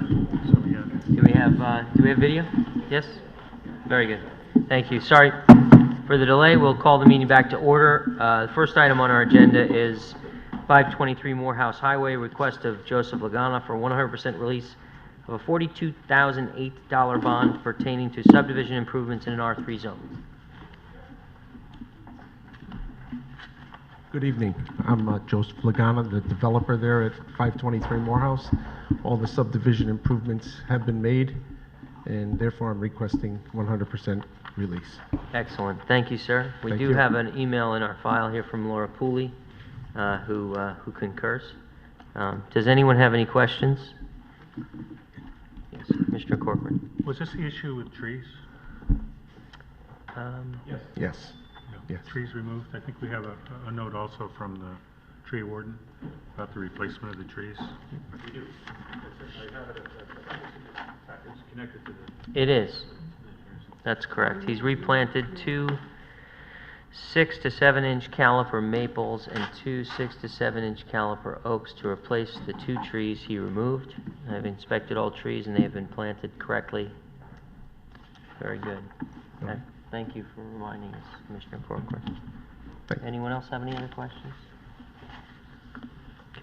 Do we have video? Yes? Very good. Thank you. Sorry for the delay. We'll call the meeting back to order. The first item on our agenda is 523 Morehouse Highway, request of Joseph Lagana for 100% release of a $42,008 bond pertaining to subdivision improvements in an R3 zone. Good evening. I'm Joseph Lagana, the developer there at 523 Morehouse. All the subdivision improvements have been made, and therefore I'm requesting 100% release. Excellent. Thank you, sir. We do have an email in our file here from Laura Pooley, who concurs. Does anyone have any questions? Yes, Mr. Corcoran. Was this the issue with trees? Yes. Yes. Yes. Trees removed? I think we have a note also from the tree warden about the replacement of the trees. We do. I have it. It's connected to the... It is. That's correct. He's replanted 2 6 to 7 inch caliper maples and 2 6 to 7 inch caliper oaks to replace the 2 trees he removed. I've inspected all trees and they have been planted correctly. Very good. Okay. Thank you for reminding us, Commissioner Corcoran. Anyone else have any other questions?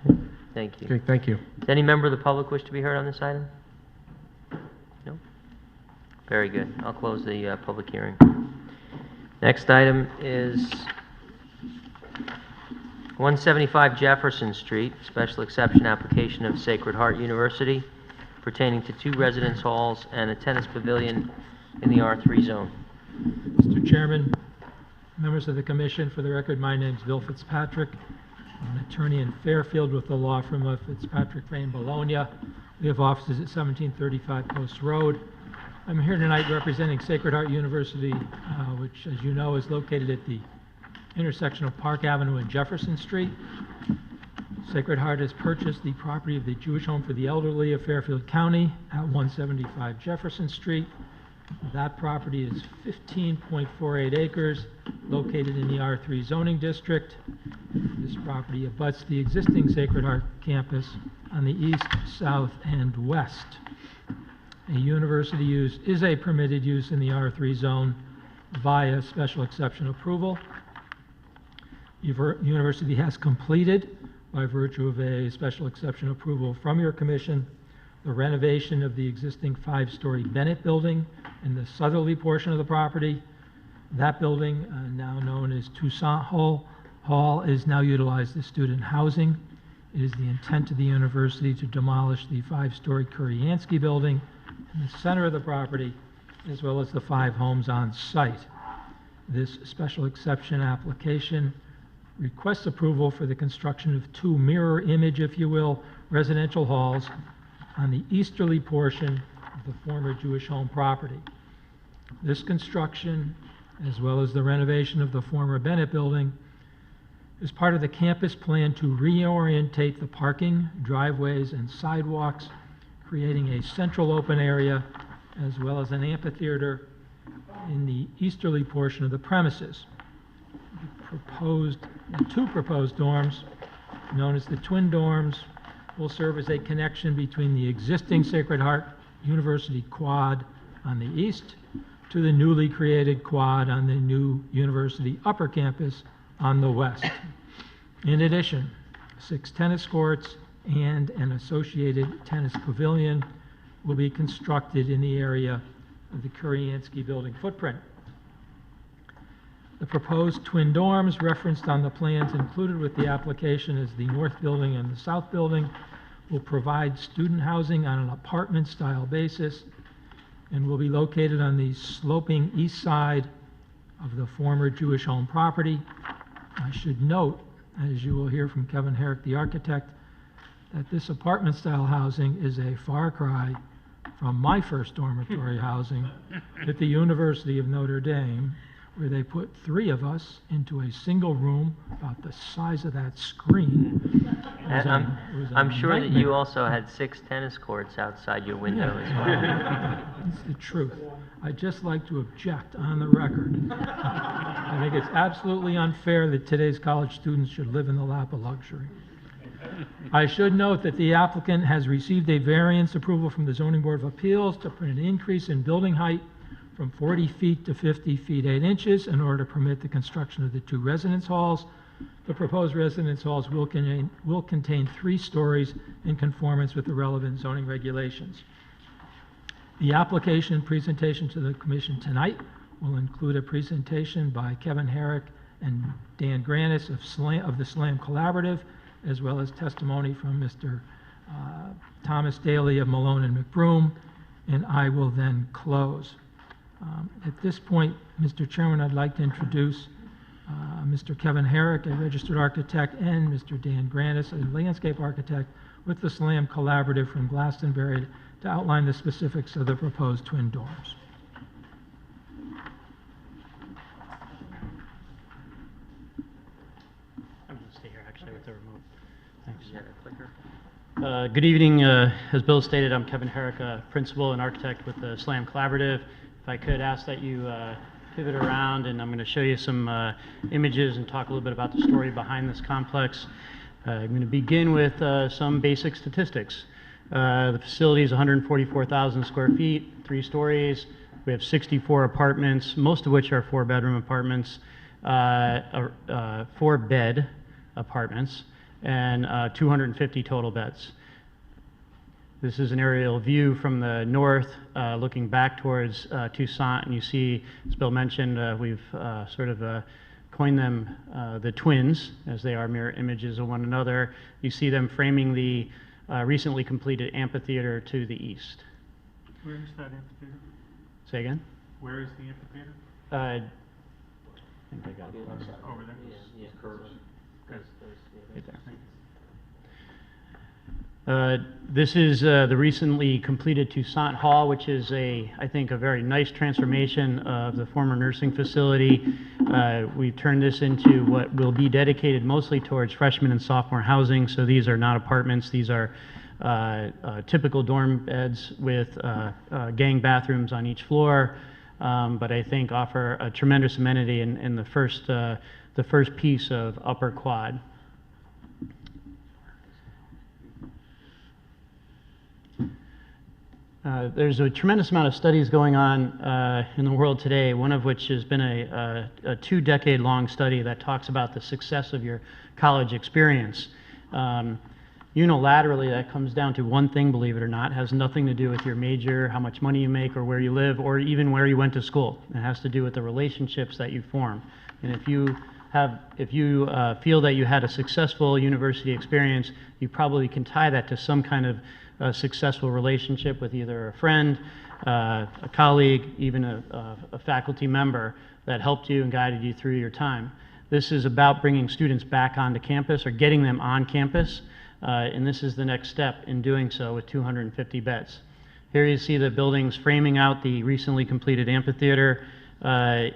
Okay. Thank you. Okay, thank you. Does any member of the public wish to be heard on this item? No? Very good. I'll close the public hearing. Next item is 175 Jefferson Street, special exception application of Sacred Heart University pertaining to 2 residence halls and a tennis pavilion in the R3 zone. Mr. Chairman, members of the Commission, for the record, my name is Bill Fitzpatrick. I'm an attorney in Fairfield with the law firm of Fitzpatrick, Ray & Bologna. We have offices at 1735 Post Road. I'm here tonight representing Sacred Heart University, which, as you know, is located at the intersection of Park Avenue and Jefferson Street. Sacred Heart has purchased the property of the Jewish Home for the Elderly of Fairfield County at 175 Jefferson Street. That property is 15.48 acres, located in the R3 zoning district. This property abuts the existing Sacred Heart campus on the east, south, and west. A university use is a permitted use in the R3 zone via special exception approval. University has completed, by virtue of a special exception approval from your commission, the renovation of the existing 5-story Bennett building in the southerly portion of the property. That building, now known as Toussaint Hall, is now utilized as student housing. It is the intent of the university to demolish the 5-story Kuriansky building in the center of the property, as well as the 5 homes on site. This special exception application requests approval for the construction of 2 mirror image, if you will, residential halls on the easterly portion of the former Jewish Home property. This construction, as well as the renovation of the former Bennett building, is part of the campus plan to reorientate the parking, driveways, and sidewalks, creating a central open area as well as an amphitheater in the easterly portion of the premises. The 2 proposed dorms, known as the twin dorms, will serve as a connection between the existing Sacred Heart University quad on the east to the newly created quad on the new university upper campus on the west. In addition, 6 tennis courts and an associated tennis pavilion will be constructed in the area of the Kuriansky building footprint. The proposed twin dorms referenced on the plans included with the application as the north building and the south building will provide student housing on an apartment-style basis and will be located on the sloping east side of the former Jewish Home property. I should note, as you will hear from Kevin Herrick, the architect, that this apartment-style housing is a far cry from my first dormitory housing at the University of Notre Dame, where they put 3 of us into a single room about the size of that screen. I'm sure that you also had 6 tennis courts outside your window as well. It's the truth. I'd just like to object on the record. I think it's absolutely unfair that today's college students should live in the lap of luxury. I should note that the applicant has received a variance approval from the Zoning Board of Appeals to permit an increase in building height from 40 feet to 50 feet 8 inches in order to permit the construction of the 2 residence halls. The proposed residence halls will contain 3 stories in conformance with the relevant zoning regulations. The application presentation to the Commission tonight will include a presentation by Kevin Herrick and Dan Granis of the SLAM Collaborative, as well as testimony from Mr. Thomas Daly of Malone and McBroom, and I will then close. At this point, Mr. Chairman, I'd like to introduce Mr. Kevin Herrick, a registered architect, and Mr. Dan Granis, a landscape architect with the SLAM Collaborative from Glastonbury, to outline the specifics of the proposed twin dorms. I'm going to stay here actually with the remote. Thanks. Good evening. As Bill stated, I'm Kevin Herrick, principal and architect with the SLAM Collaborative. If I could ask that you pivot around, and I'm going to show you some images and talk a little bit about the story behind this complex. I'm going to begin with some basic statistics. The facility is 144,000 square feet, 3 stories. We have 64 apartments, most of which are 4-bedroom apartments, 4-bed apartments, and 250 total beds. This is an aerial view from the north, looking back towards Toussaint, and you see, as Bill mentioned, we've sort of coined them the twins, as they are mirror images of one another. You see them framing the recently completed amphitheater to the east. Where is that amphitheater? Say again? Where is the amphitheater? I think I got it. Over there? Yeah, Curves. Good. Right there. This is the recently completed Toussaint Hall, which is I think a very nice transformation of the former nursing facility. We've turned this into what will be dedicated mostly towards freshman and sophomore housing. So these are not apartments. These are typical dorm beds with gang bathrooms on each floor, but I think offer a tremendous amenity in the first piece of upper quad. There's a tremendous amount of studies going on in the world today, one of which has been a 2-decade-long study that talks about the success of your college experience. Unilaterally, that comes down to one thing, believe it or not. It has nothing to do with your major, how much money you make, or where you live, or even where you went to school. It has to do with the relationships that you form. And if you feel that you had a successful university experience, you probably can tie that to some kind of successful relationship with either a friend, a colleague, even a faculty member that helped you and guided you through your time. This is about bringing students back onto campus or getting them on campus, and this is the next step in doing so with 250 beds. Here you see the buildings framing out the recently completed amphitheater.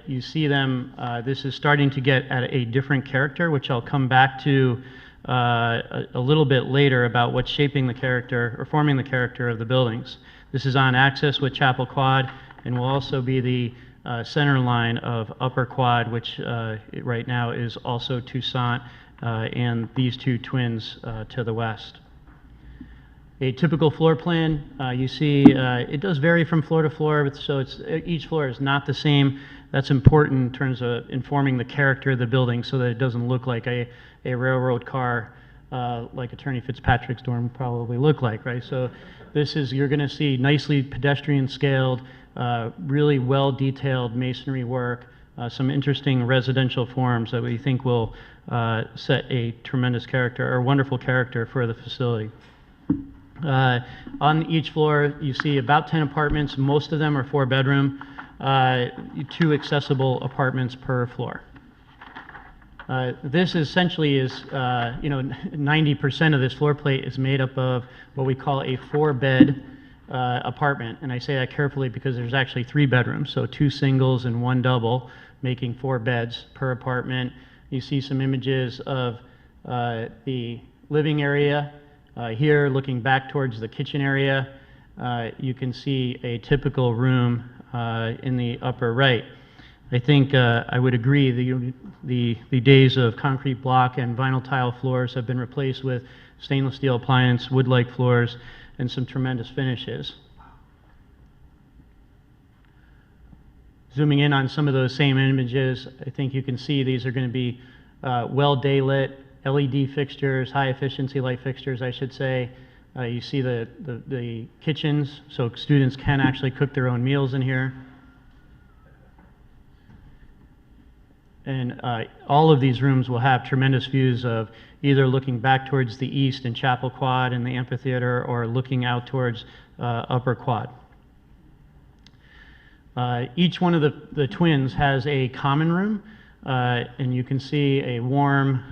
You see them, this is starting to get at a different character, which I'll come back to a little bit later about what's shaping the character or forming the character of the buildings. This is on axis with Chapel Quad, and will also be the center line of Upper Quad, which right now is also Toussaint, and these 2 twins to the west. A typical floor plan, you see it does vary from floor to floor, so each floor is not the same. That's important in terms of informing the character of the building so that it doesn't look like a railroad car like Attorney Fitzpatrick's dorm would probably look like, right? So this is, you're going to see nicely pedestrian scaled, really well detailed masonry work, some interesting residential forms that we think will set a tremendous character, or wonderful character for the facility. On each floor, you see about 10 apartments. Most of them are 4-bedroom, 2 accessible apartments per floor. This essentially is, 90% of this floor plate is made up of what we call a 4-bed apartment. And I say that carefully because there's actually 3 bedrooms, so 2 singles and 1 double, making 4 beds per apartment. You see some images of the living area. Here, looking back towards the kitchen area, you can see a typical room in the upper right. I think I would agree the days of concrete block and vinyl tile floors have been replaced with stainless steel appliance, wood-like floors, and some tremendous finishes. Zooming in on some of those same images, I think you can see these are going to be well daylit LED fixtures, high efficiency light fixtures, I should say. You see the kitchens, so students can actually cook their own meals in here. And all of these rooms will have tremendous views of either looking back towards the east in Chapel Quad and the amphitheater, or looking out towards Upper Quad. Each one of the twins has a common room, and you can see a warm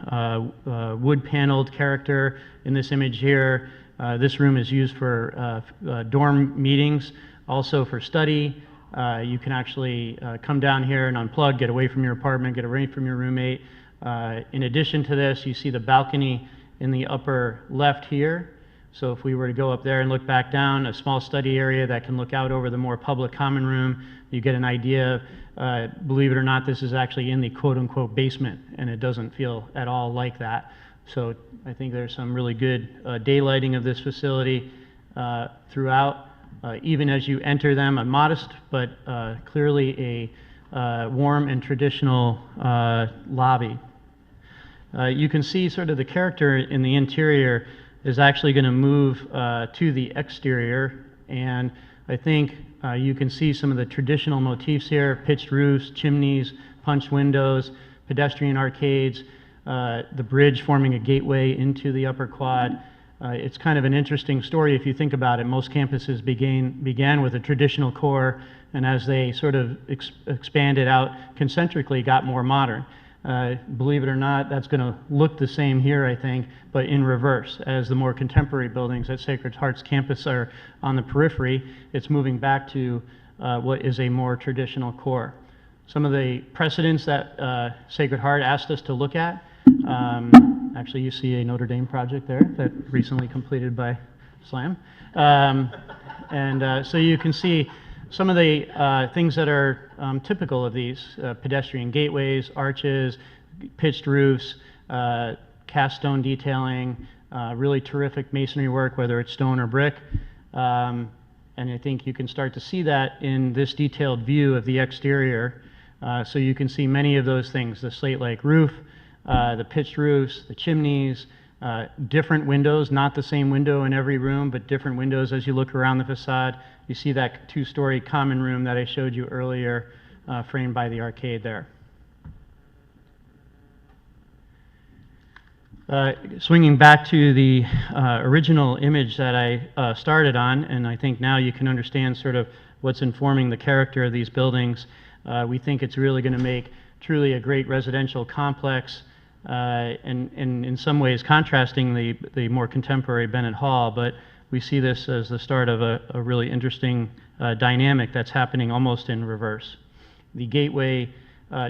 wood-paneled character in this image here. This room is used for dorm meetings, also for study. You can actually come down here and unplug, get away from your apartment, get away from your roommate. In addition to this, you see the balcony in the upper left here. So if we were to go up there and look back down, a small study area that can look out over the more public common room, you get an idea. Believe it or not, this is actually in the quote-unquote basement, and it doesn't feel at all like that. So I think there's some really good daylighting of this facility throughout. Even as you enter them, a modest but clearly a warm and traditional lobby. You can see sort of the character in the interior is actually going to move to the exterior, and I think you can see some of the traditional motifs here: pitched roofs, chimneys, punch windows, pedestrian arcades, the bridge forming a gateway into the upper quad. It's kind of an interesting story if you think about it. Most campuses began with a traditional core, and as they sort of expanded out concentrically, got more modern. Believe it or not, that's going to look the same here, I think, but in reverse. As the more contemporary buildings at Sacred Heart's campus are on the periphery, it's moving back to what is a more traditional core. Some of the precedents that Sacred Heart asked us to look at, actually you see a Notre Dame project there that recently completed by SLAM. So you can see some of the things that are typical of these: pedestrian gateways, arches, pitched roofs, cast stone detailing, really terrific masonry work, whether it's stone or brick. And I think you can start to see that in this detailed view of the exterior. So you can see many of those things: the slate-like roof, the pitched roofs, the chimneys, different windows, not the same window in every room, but different windows as you look around the facade. You see that two-story common room that I showed you earlier, framed by the arcade there. Swinging back to the original image that I started on, and I think now you can understand sort of what's informing the character of these buildings. We think it's really going to make truly a great residential complex, and in some ways contrasting the more contemporary Bennett Hall, but we see this as the start of a really interesting dynamic that's happening almost in reverse. The gateway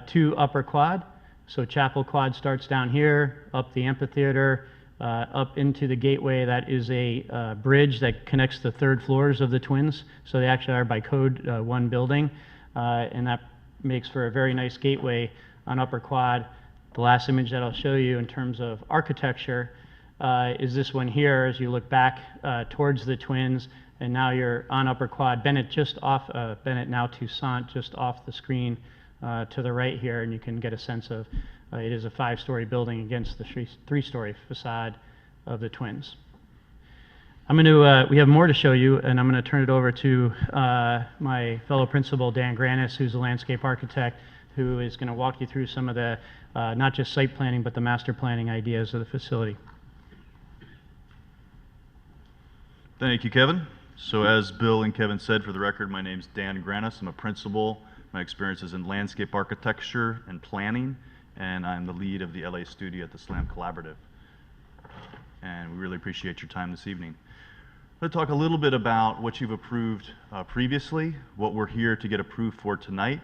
to Upper Quad, so Chapel Quad starts down here, up the amphitheater, up into the gateway. That is a bridge that connects the third floors of the twins, so they actually are by code one building, and that makes for a very nice gateway on Upper Quad. The last image that I'll show you in terms of architecture is this one here as you look back towards the twins, and now you're on Upper Quad. Bennett just off, Bennett now Toussaint just off the screen to the right here, and you can get a sense of it is a 5-story building against the 3-story facade of the twins. I'm going to, we have more to show you, and I'm going to turn it over to my fellow principal, Dan Granis, who's a landscape architect, who is going to walk you through some of the, not just site planning, but the master planning ideas of the facility. Thank you, Kevin. So as Bill and Kevin said, for the record, my name's Dan Granis. I'm a principal. My experience is in landscape architecture and planning, and I'm the lead of the LA studio at the SLAM Collaborative. And we really appreciate your time this evening. I'm going to talk a little bit about what you've approved previously, what we're here to get approved for tonight,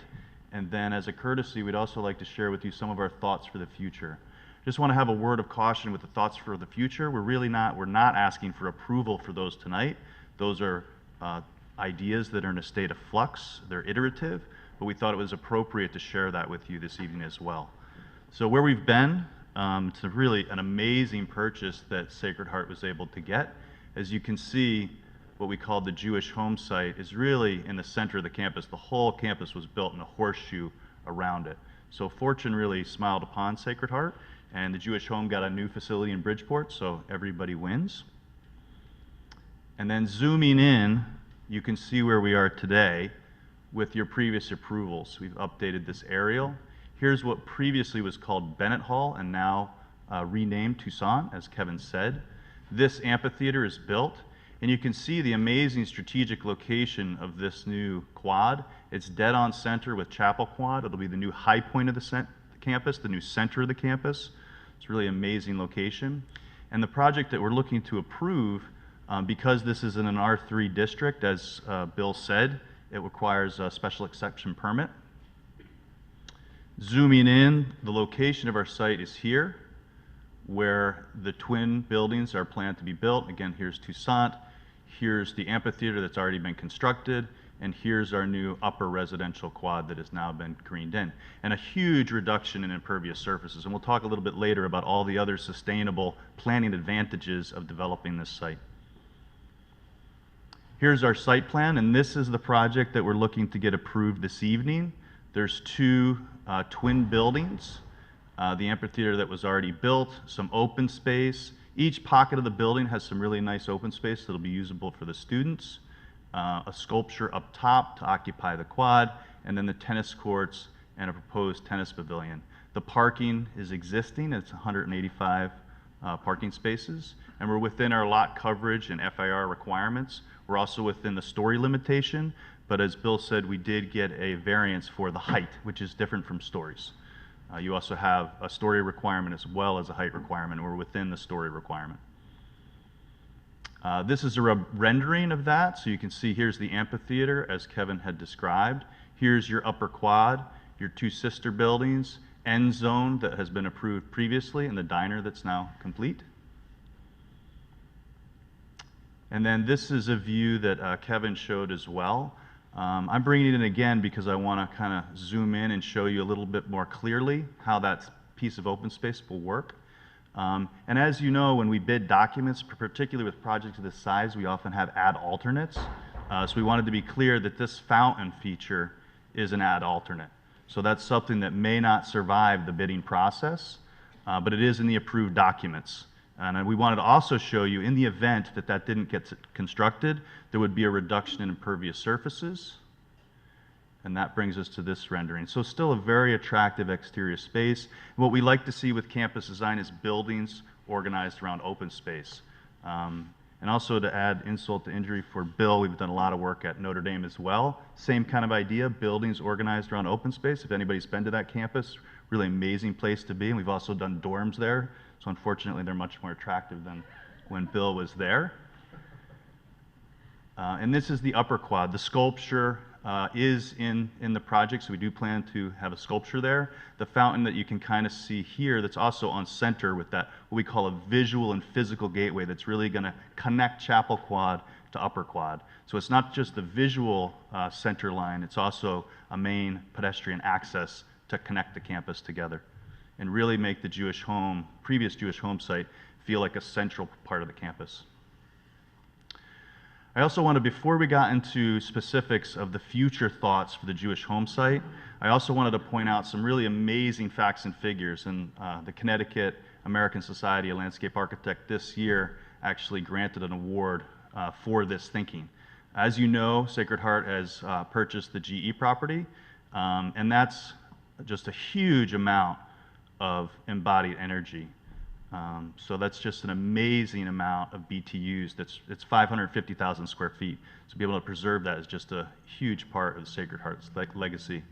and then as a courtesy, we'd also like to share with you some of our thoughts for the future. Just want to have a word of caution with the thoughts for the future. We're not asking for approval for those tonight. Those are ideas that are in a state of flux. They're iterative. but we thought it was appropriate to share that with you this evening as well. So where we've been, it's really an amazing purchase that Sacred Heart was able to get. As you can see, what we call the Jewish home site is really in the center of the campus. The whole campus was built in a horseshoe around it. So fortune really smiled upon Sacred Heart, and the Jewish home got a new facility in Bridgeport, so everybody wins. And then zooming in, you can see where we are today with your previous approvals. We've updated this aerial. Here's what previously was called Bennett Hall and now renamed Toussaint, as Kevin said. This amphitheater is built, and you can see the amazing strategic location of this new quad. It's dead on center with Chapel Quad. It'll be the new high point of the campus, the new center of the campus. It's a really amazing location. And the project that we're looking to approve, because this is in an R3 district, as Bill said, it requires a special exception permit. Zooming in, the location of our site is here, where the twin buildings are planned to be built. Again, here's Toussaint, here's the amphitheater that's already been constructed, and here's our new upper residential quad that has now been greened in. And a huge reduction in impervious surfaces. And we'll talk a little bit later about all the other sustainable planning advantages of developing this site. Here's our site plan, and this is the project that we're looking to get approved this evening. There's two twin buildings, the amphitheater that was already built, some open space. Each pocket of the building has some really nice open space that'll be usable for the students, a sculpture up top to occupy the quad, and then the tennis courts and a proposed tennis pavilion. The parking is existing, it's 185 parking spaces, and we're within our lot coverage and FAR requirements. We're also within the story limitation, but as Bill said, we did get a variance for the height, which is different from stories. You also have a story requirement as well as a height requirement. We're within the story requirement. This is a rendering of that, so you can see here's the amphitheater as Kevin had described. Here's your upper quad, your two sister buildings, end zone that has been approved previously, and the diner that's now complete. And then this is a view that Kevin showed as well. I'm bringing it in again because I want to kind of zoom in and show you a little bit more clearly how that piece of open space will work. And as you know, when we bid documents, particularly with projects of this size, we often have add alternates. So we wanted to be clear that this fountain feature is an add alternate. So that's something that may not survive the bidding process, but it is in the approved documents. And we wanted to also show you, in the event that that didn't get constructed, there would be a reduction in impervious surfaces. And that brings us to this rendering. So still a very attractive exterior space. What we like to see with campus design is buildings organized around open space. And also to add insult to injury for Bill, we've done a lot of work at Notre Dame as well. Same kind of idea, buildings organized around open space. If anybody's been to that campus, really amazing place to be. And we've also done dorms there. So unfortunately, they're much more attractive than when Bill was there. And this is the upper quad. The sculpture is in the project, so we do plan to have a sculpture there. The fountain that you can kind of see here that's also on center with that, what we call a visual and physical gateway that's really going to connect Chapel Quad to Upper Quad. So it's not just the visual center line, it's also a main pedestrian access to connect the campus together and really make the Jewish home, previous Jewish home site, feel like a central part of the campus. I also wanted, before we got into specifics of the future thoughts for the Jewish home site, I also wanted to point out some really amazing facts and figures. And the Connecticut American Society of Landscape Architects this year actually granted an award for this thinking. As you know, Sacred Heart has purchased the GE property, and that's just a huge amount of embodied energy. So that's just an amazing amount of BTUs. It's 550,000 square feet. So to be able to preserve that is just a huge part of the Sacred Heart's legacy.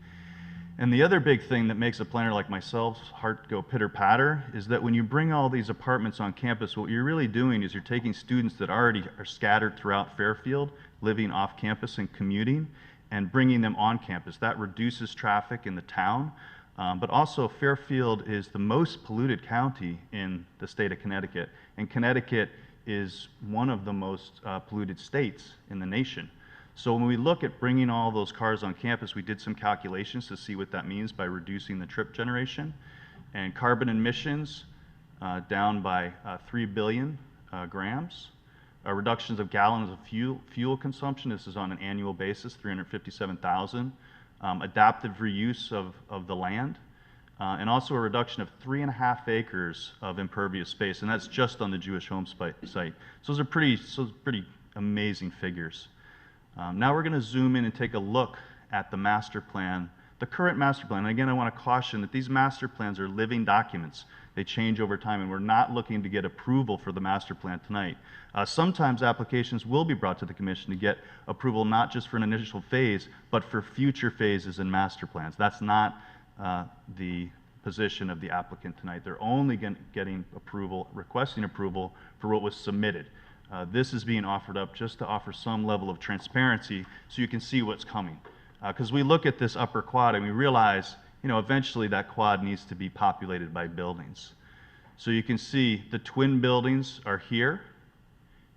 And the other big thing that makes a planner like myself's heart go pitter-patter is that when you bring all these apartments on campus, what you're really doing is you're taking students that already are scattered throughout Fairfield, living off campus and commuting, and bringing them on campus. That reduces traffic in the town. But also Fairfield is the most polluted county in the state of Connecticut, and Connecticut is one of the most polluted states in the nation. So when we look at bringing all those cars on campus, we did some calculations to see what that means by reducing the trip generation. And carbon emissions down by 3 billion grams. Reductions of gallons of fuel consumption, this is on an annual basis, 357,000. Adaptive reuse of the land. And also a reduction of 3.5 acres of impervious space, and that's just on the Jewish home site. So those are pretty amazing figures. Now we're going to zoom in and take a look at the master plan, the current master plan. And again, I want to caution that these master plans are living documents. They change over time, and we're not looking to get approval for the master plan tonight. Sometimes applications will be brought to the commission to get approval not just for an initial phase, but for future phases in master plans. That's not the position of the applicant tonight. They're only getting approval, requesting approval for what was submitted. This is being offered up just to offer some level of transparency so you can see what's coming. Because we look at this upper quad and we realize, eventually that quad needs to be populated by buildings. So you can see the twin buildings are here.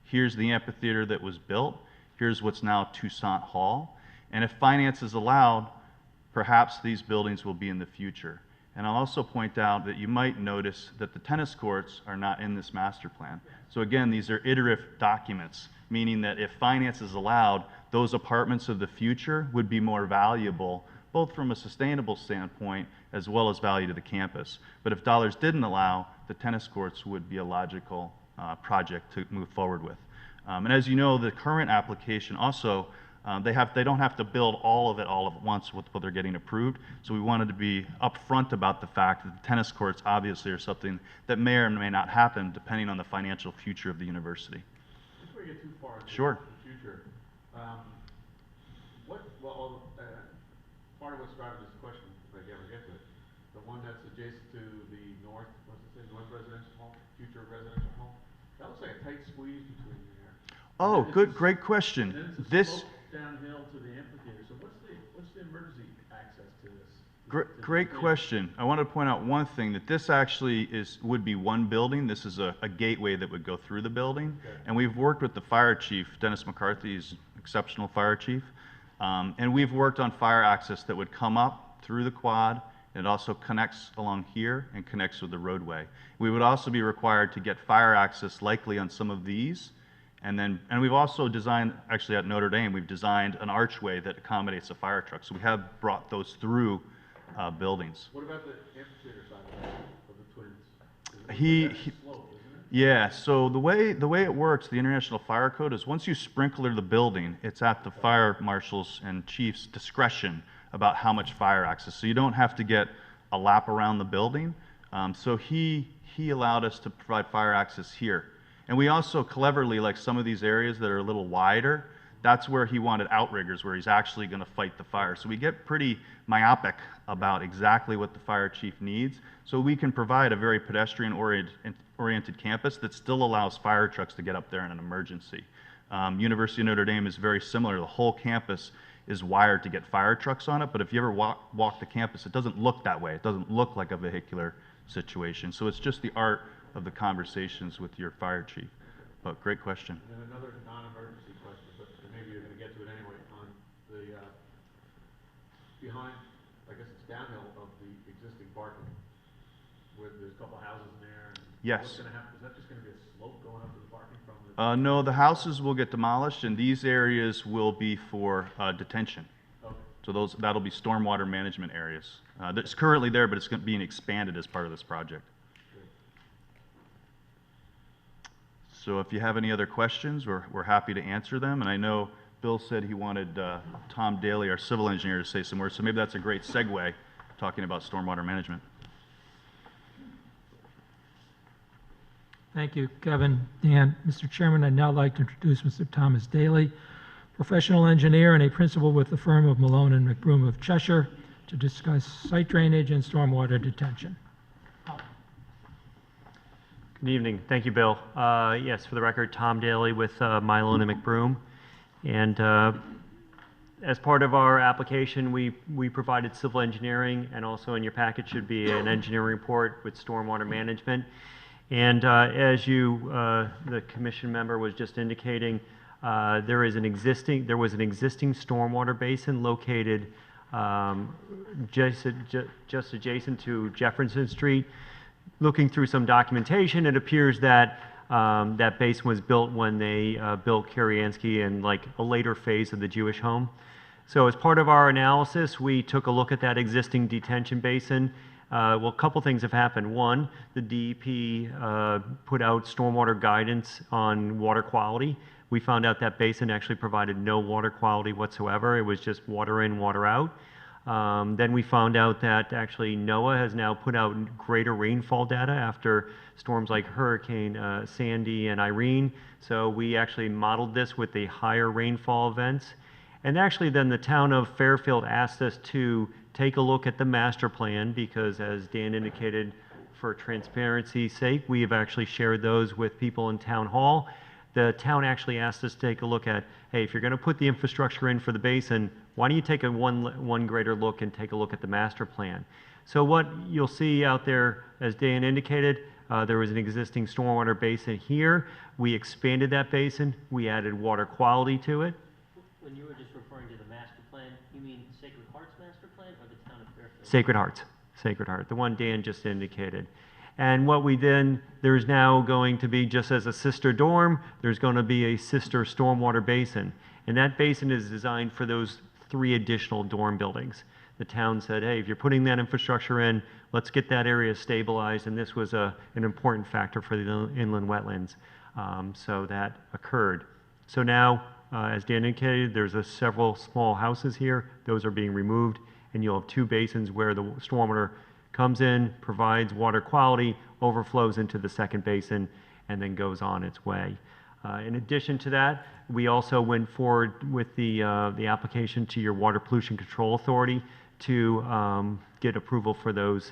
Here's the amphitheater that was built. Here's what's now Toussaint Hall. And if finance is allowed, perhaps these buildings will be in the future. And I'll also point out that you might notice that the tennis courts are not in this master plan. So again, these are iterative documents, meaning that if finance is allowed, those apartments of the future would be more valuable, both from a sustainable standpoint as well as value to the campus. But if dollars didn't allow, the tennis courts would be a logical project to move forward with. And as you know, the current application also, they don't have to build all of it all at once with what they're getting approved. So we wanted to be upfront about the fact that the tennis courts obviously are something that may or may not happen depending on the financial future of the university. Before we get too far into Sure. the future, part of what's driving this question, if I ever get to it, the one that's adjacent to the north, north residential hall, future residential hall, that looks like a tight squeeze between there. Oh, And good, it's great And question. then it's a This. slope downhill to the amphitheater. So what's the emergency access to this? Great question. I want to point out one thing, that this actually would be one building. This is a gateway that would go through the building. Okay. And we've worked with the fire chief, Dennis McCarthy is exceptional fire chief. And we've worked on fire access that would come up through the quad. It also connects along here and connects with the roadway. We would also be required to get fire access likely on some of these. And we've also designed, actually at Notre Dame, we've designed an archway that accommodates a fire truck. So we have brought those through buildings. What about the amphitheater side of the twins? That's He- a slope, isn't it? Yeah, so the way it works, the International Fire Code, is once you sprinkler the building, it's at the fire marshals and chiefs' discretion about how much fire access. So you don't have to get a lap around the building. So he allowed us to provide fire access here. And we also cleverly, like some of these areas that are a little wider, that's where he wanted outriggers, where he's actually going to fight the fire. So we get pretty myopic about exactly what the fire chief needs, so we can provide a very pedestrian-oriented campus that still allows fire trucks to get up there in an emergency. University of Notre Dame is very similar. The whole campus is wired to get fire trucks on it, but if you ever walk the campus, it doesn't look that way. It doesn't look like a vehicular situation. So it's just the art of the conversations with your fire chief. But great question. And then another non-emergency question, but maybe you're going to get to it anyway, on the, behind, I guess it's downhill of the existing parking, where there's a couple houses in there. And Yes. What's going to happen? Is that just going to be a slope going up to the parking from the? No, the houses will get demolished, and these areas will be for detention. Okay. So that'll be stormwater management areas. That's currently there, but it's being expanded as part of this project. So if you have any other questions, we're happy to answer them. And I know Bill said he wanted Tom Daly, our civil engineer, to say some words. So maybe that's a great segue, talking about stormwater management. Thank you, Kevin, Dan. Mr. Chairman, I'd now like to introduce Mr. Thomas Daly, professional engineer and a principal with the firm of Malone and McBroom of Cheshire, to discuss site drainage and stormwater detention. Good evening. Thank you, Bill. Yes, for the record, Tom Daly with Malone and McBroom. And as part of our application, we provided civil engineering, and also in your package should be an engineering report with stormwater management. And as the commission member was just indicating, There was an existing stormwater basin located just adjacent to Jefferson Street. Looking through some documentation, it appears that that basin was built when they built Kiriansky in like a later phase of the Jewish home. So as part of our analysis, we took a look at that existing detention basin. Well, a couple things have happened. One, the DEP put out stormwater guidance on water quality. We found out that basin actually provided no water quality whatsoever. It was just water in, water out. Then we found out that actually NOAA has now put out greater rainfall data after storms like Hurricane Sandy and Irene. So we actually modeled this with the higher rainfall events. And actually then the town of Fairfield asked us to take a look at the master plan because, as Dan indicated, for transparency's sake, we have actually shared those with people in Town Hall. The town actually asked us to take a look at, hey, if you're going to put the infrastructure in for the basin, why don't you take a one greater look and take a look at the master plan? So what you'll see out there, as Dan indicated, there was an existing stormwater basin here. We expanded that basin. We added water quality to it. When you were just referring to the master plan, you mean Sacred Heart's master plan or the town of Fairfield? Sacred Heart, the one Dan just indicated. And what we then, there's now going to be, just as a sister dorm, there's going to be a sister stormwater basin. And that basin is designed for those 3 additional dorm buildings. The town said, hey, if you're putting that infrastructure in, let's get that area stabilized. And this was an important factor for the inland wetlands. So that occurred. So now, as Dan indicated, there's several small houses here. Those are being removed. And you'll have 2 basins where the stormwater comes in, provides water quality, overflows into the second basin, and then goes on its way. In addition to that, we also went forward with the application to your Water Pollution Control Authority to get approval for those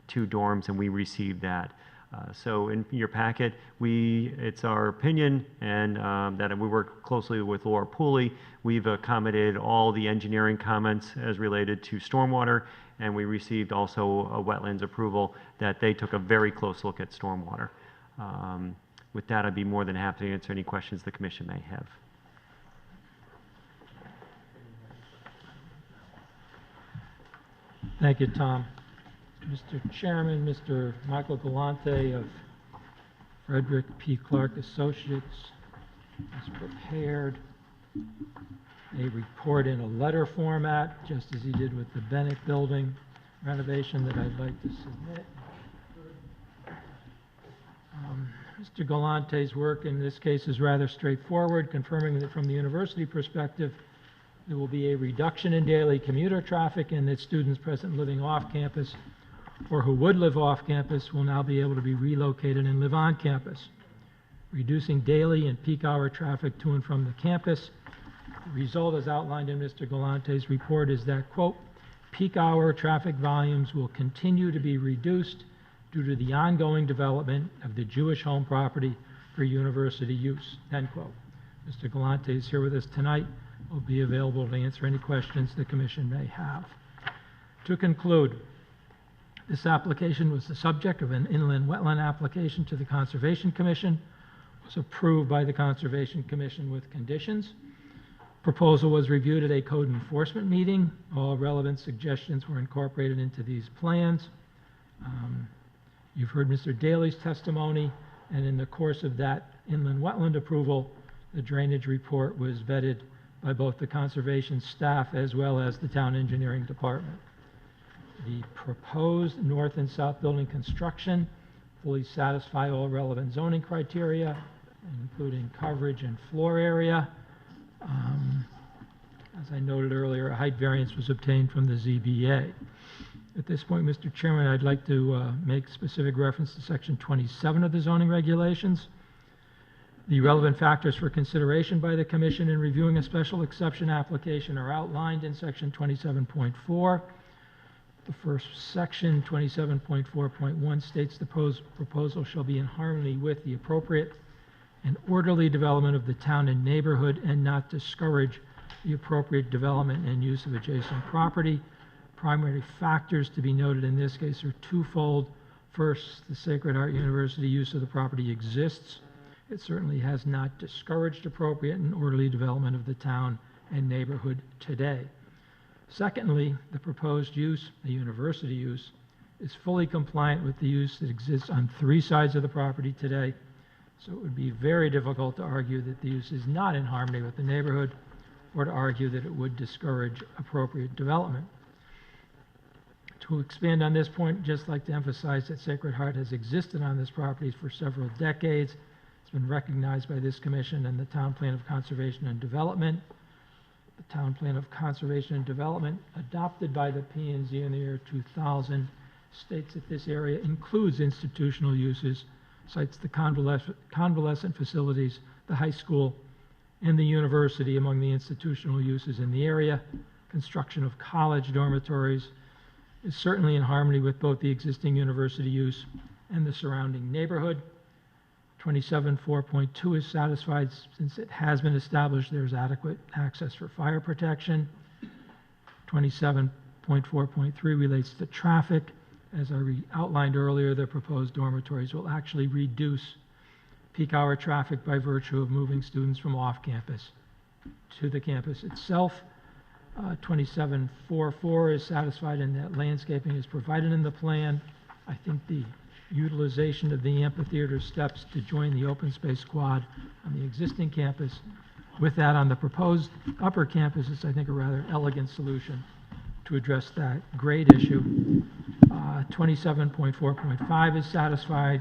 2 dorms, and we received that. So in your packet, it's our opinion, and that we work closely with Laura Pooley. We've accommodated all the engineering comments as related to stormwater, and we received also a wetlands approval that they took a very close look at stormwater. With that, I'd be more than happy to answer any questions the commission may have. Thank you, Tom. Mr. Chairman, Mr. Michael Galante of Frederick P. Clark Associates has prepared a report in a letter format, just as he did with the Bennett Building renovation, that I'd like to submit. Mr. Galante's work in this case is rather straightforward, confirming that from the university perspective, there will be a reduction in daily commuter traffic and that students present living off campus or who would live off campus will now be able to be relocated and live on campus, reducing daily and peak hour traffic to and from the campus. The result, as outlined in Mr. Galante's report, is that, quote, peak hour traffic volumes will continue to be reduced due to the ongoing development of the Jewish home property for university use, end quote. Mr. Galante is here with us tonight. Will be available to answer any questions the commission may have. To conclude, this application was the subject of an inland wetland application to the Conservation Commission, was approved by the Conservation Commission with conditions. Proposal was reviewed at a code enforcement meeting. All relevant suggestions were incorporated into these plans. You've heard Mr. Daly's testimony, and in the course of that inland wetland approval, the drainage report was vetted by both the conservation staff as well as the town engineering department. The proposed north and south building construction fully satisfy all relevant zoning criteria, including coverage and floor area. As I noted earlier, a height variance was obtained from the ZBA. At this point, Mr. Chairman, I'd like to make specific reference to Section 27 of the zoning regulations. The relevant factors for consideration by the Commission in reviewing a special exception application are outlined in Section 27.4. The first section, 27.4.1, states the proposal shall be in harmony with the appropriate and orderly development of the town and neighborhood and not discourage the appropriate development and use of adjacent property. Primary factors to be noted in this case are twofold. First, the Sacred Heart University use of the property exists It certainly has not discouraged appropriate and orderly development of the town and neighborhood today. Secondly, the proposed use, the university use, is fully compliant with the use that exists on 3 sides of the property today. So it would be very difficult to argue that the use is not in harmony with the neighborhood, or to argue that it would discourage appropriate development. To expand on this point, I'd just like to emphasize that Sacred Heart has existed on this property for several decades. It's been recognized by this commission and the Town Plan of Conservation and Development. The Town Plan of Conservation and Development, adopted by the P&Z in the year 2000, states that this area includes institutional uses, cites the convalescent facilities, the high school, and the university among the institutional uses in the area. Construction of college dormitories is certainly in harmony with both the existing university use and the surrounding neighborhood. 27.4.2 is satisfied since it has been established there's adequate access for fire protection. 27.4.3 relates to traffic. As I outlined earlier, the proposed dormitories will actually reduce peak hour traffic by virtue of moving students from off campus to the campus itself. 27.4.4 is satisfied in that landscaping is provided in the plan. I think the utilization of the amphitheater steps to join the open space quad on the existing campus with that on the proposed upper campus is, I think, a rather elegant solution to address that grade issue. 27.4.5 is satisfied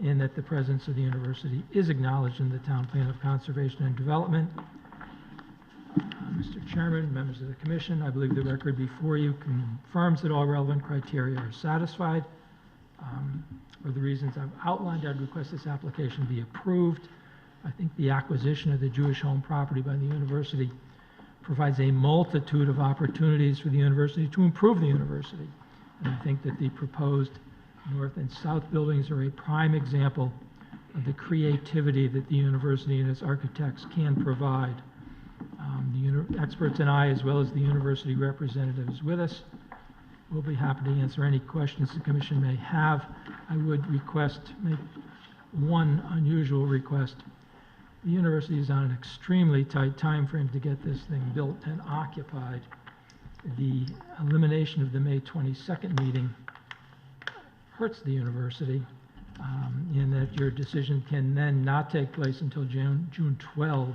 in that the presence of the university is acknowledged in the Town Plan of Conservation and Development. Mr. Chairman, members of the Commission, I believe the record before you confirms that all relevant criteria are satisfied. For the reasons I've outlined, I'd request this application be approved. I think the acquisition of the Jewish home property by the university provides a multitude of opportunities for the university to improve the university. And I think that the proposed north and south buildings are a prime example of the creativity that the university and its architects can provide. The experts and I, as well as the university representatives with us, will be happy to answer any questions the Commission may have. I would make one unusual request. The university is on an extremely tight time frame to get this thing built and occupied. The elimination of the May 22nd meeting hurts the university in that your decision can then not take place until June 12.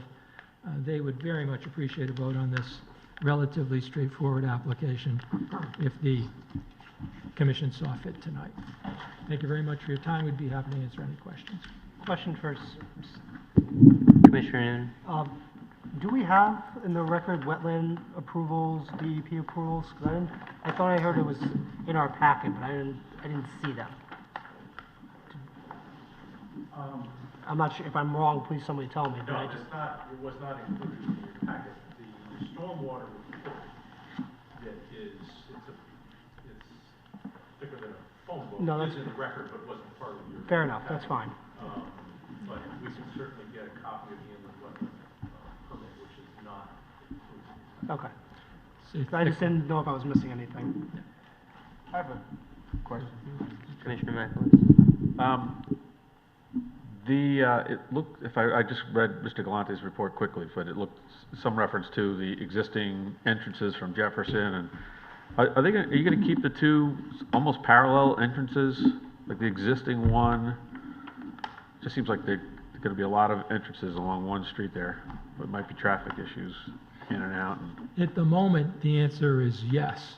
They would very much appreciate a vote on this relatively straightforward application if the Commission saw fit tonight. Thank you very much for your time. We'd be happy to answer any questions. Question first. Commissioner Noonan. Do we have in the record wetland approvals, DEP approvals? 'Cause I thought I heard it was in our packet, but I didn't see that. I'm not sure if I'm wrong. Please, somebody tell me. But No, I just, it was not included in your packet. The stormwater report that it's thicker than a phone book. No, It that's- is in the record, but wasn't part of your. fair enough. That's packet. fine. But we can certainly get a copy of the inland wetland permit, which is not included. Okay. See, I just didn't know if I was missing anything. I have a question. Commissioner McAleese. It looked, I just read Mr. Galante's report quickly, but it looked some reference to the existing entrances from Jefferson, and are you gonna keep the two almost parallel entrances, like the existing one? Just seems like there's gonna be a lot of entrances along one street there, but might be traffic issues in and out. At the moment, the answer is yes,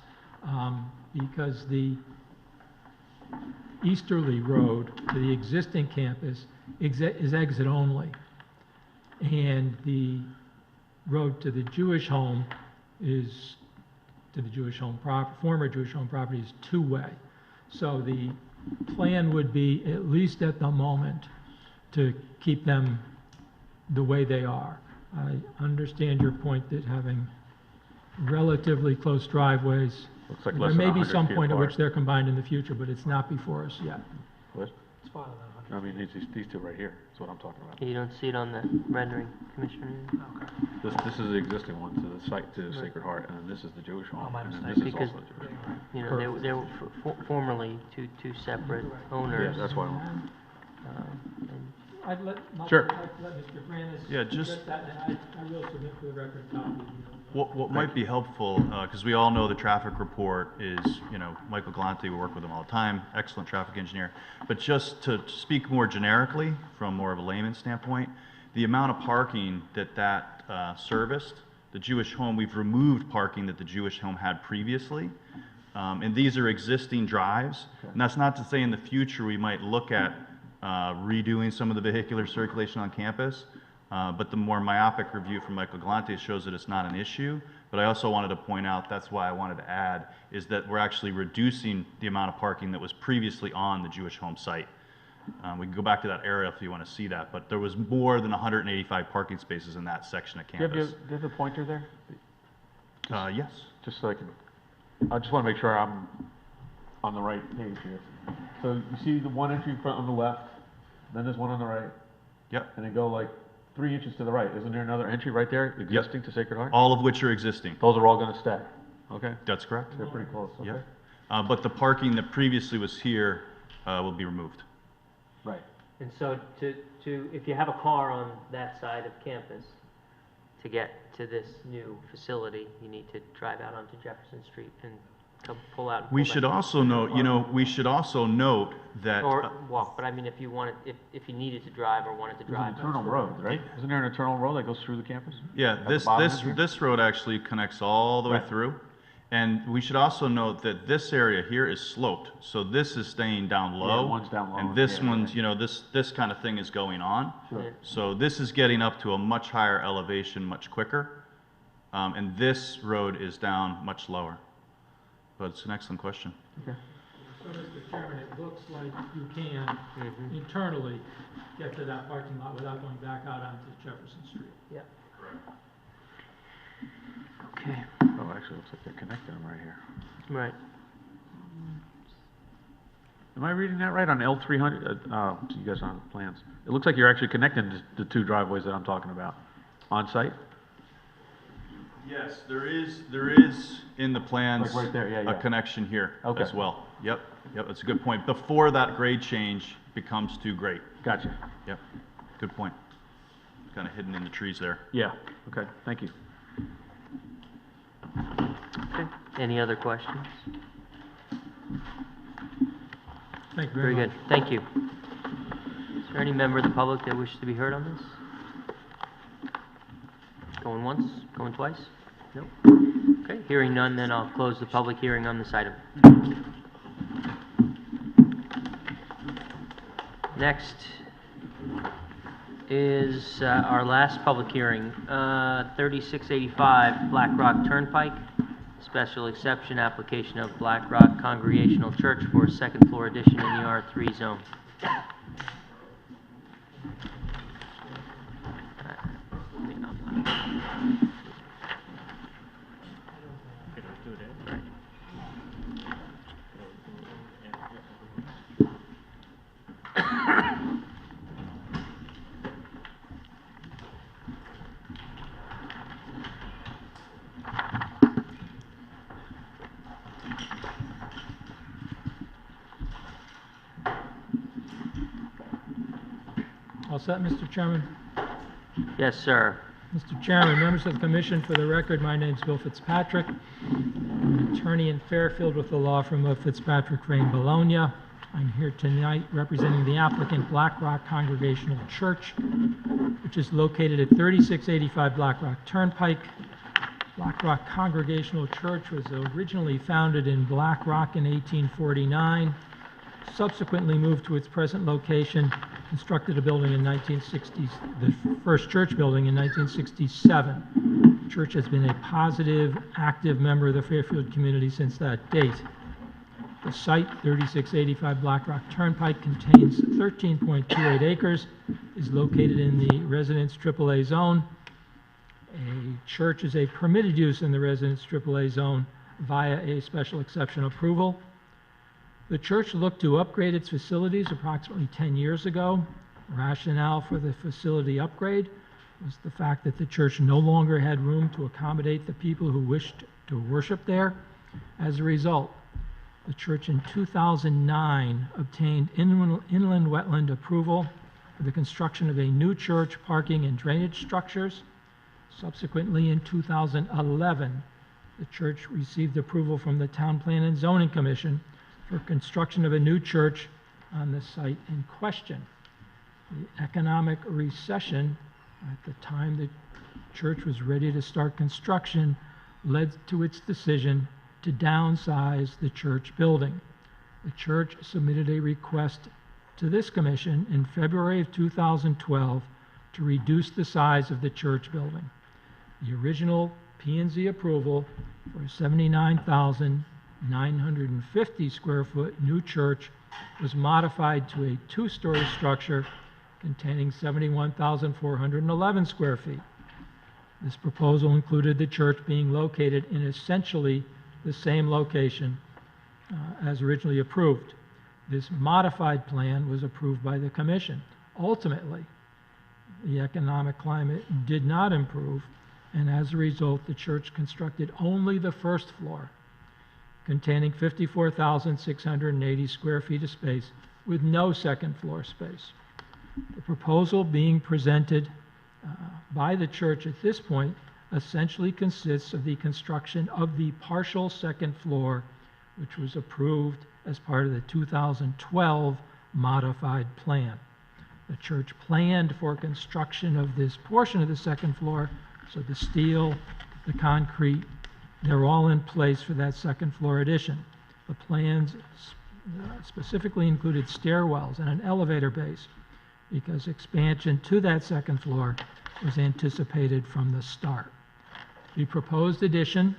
because the easterly road to the existing campus is exit only, and the road to the Jewish home is, to the Jewish home former Jewish home property is two-way. So the plan would be, at least at the moment, to keep them the way they are. I understand your point that having relatively close driveways, Looks like there less than may be 100 some feet point at apart. which they're combined in the future, but it's not before us yet. What? It's fine. I mean, these two right here, is what I'm talking about. You don't see it on the rendering, Commissioner Noonan? Okay. This is the existing one to the site, to Sacred Heart, and then this is the Jewish home, my and then mistake. this is Because, also the Jewish home. you know, they were formerly two separate owners. Yeah, that's why. And I'd let, Sure. I'd let Mr. Granis Yeah, just- address that, and I will submit for the record a copy. What might be helpful, because we all know the traffic report is, Michael Galante, we work with him all the time, excellent traffic engineer. But just to speak more generically, from more of a layman's standpoint, the amount of parking that serviced, the Jewish home, we've removed parking that the Jewish home had previously. And these are existing drives. And that's not to say in the future we might look at redoing some of the vehicular circulation on campus. But the more myopic review from Michael Galante shows that it's not an issue. But I also wanted to point out, that's why I wanted to add, is that we're actually reducing the amount of parking that was previously on the Jewish home site. We can go back to that area if you want to see that, but there was more than 185 parking spaces in that section of Do you campus. have a pointer there? Yes. Just so I just want to make sure I'm on the right page here. So you see the one entry front on the left, then there's one on the right, Yep. and then go like 3 inches to the right. Isn't there another entry right there existing to Sacred Heart? All of which are existing. Those are all going to stay? Okay, That's correct. they're pretty close, okay? Yep. But the parking that previously was here will be removed. Right. And so if you have a car on that side of campus, to get to this new facility, you need to drive out onto Jefferson Street and pull out. And We pull should back. also note, that. Or walk, but I mean, if you wanted, if you needed to drive or wanted to There's drive. an internal road, right? Isn't there an internal road that goes through the campus? Yeah, At the this, bottom this, of here? this road actually connects all the way Right. through. And we should also note that this area here is sloped, so this is staying down low. one's down low, And this yeah, one's, this kind of thing is going on. Sure. So this is getting up to a much higher elevation much quicker. And this road is down much lower. But it's an excellent question. Okay. So, Mr. Chairman, it looks like you can internally get to that parking lot without going back out onto Jefferson Street. Yeah. Okay, Oh, actually, looks like they're connecting them right here. right. Am I reading that right on L300? So you guys on the plans. It looks like you're actually connecting the two driveways that I'm talking about on site? Yes, there is in the plans. Like right there, yeah, yeah. A connection here Okay. as well. Yep, that's a good point. Before that grade change becomes too great. Gotcha. Yep, good point. Kind of hidden in the trees there. Yeah, okay, thank you. Okay, any other questions? Thank you Very very good, much. thank you. Is there any member of the public that wishes to be heard on this? Going once, going twice? No? Okay, hearing none, then I'll close the public hearing on this item. Next is our last public hearing, 3685 Black Rock Turnpike, special exception application of Black Rock Congregational Church for a second floor addition in the R3 zone. All set, Mr. Chairman? Yes, sir. Mr. Chairman, members of the commission, for the record, my name's Bill Fitzpatrick. I'm an attorney in Fairfield with the law firm of Fitzpatrick, Crane, Bologna. I'm here tonight representing the applicant Black Rock Congregational Church, which is located at 3685 Black Rock Turnpike. Black Rock Congregational Church was originally founded in Black Rock in 1849, subsequently moved to its present location, constructed a building in 1960s, the first church building in 1967. The church has been a positive, active member of the Fairfield community since that date. The site, 3685 Black Rock Turnpike, contains 13.28 acres, is located in the Residence AAA zone. A church is a permitted use in the Residence AAA zone via a special exception approval. The church looked to upgrade its facilities approximately 10 years ago. Rationale for the facility upgrade was the fact that the church no longer had room to accommodate the people who wished to worship there. As a result, the church in 2009 obtained inland wetland approval for the construction of a new church parking and drainage structures. Subsequently, in 2011, the church received approval from the Town Plan and Zoning Commission for construction of a new church on the site in question. The economic recession at the time the church was ready to start construction led to its decision to downsize the church building. The church submitted a request to this commission in February of 2012 to reduce the size of the church building. The original P&Z approval for a 79,950 square foot new church was modified to a two-story structure containing 71,411 square feet. This proposal included the church being located in essentially the same location as originally approved. This modified plan was approved by the commission. Ultimately, the economic climate did not improve, and as a result, the church constructed only the first floor, containing 54,680 square feet of space with no second floor space. The proposal being presented by the church at this point essentially consists of the construction of the partial second floor, which was approved as part of the 2012 modified plan. The church planned for construction of this portion of the second floor, so the steel, the concrete, they're all in place for that second floor addition. The plans specifically included stairwells and an elevator base because expansion to that second floor was anticipated from the start. The proposed addition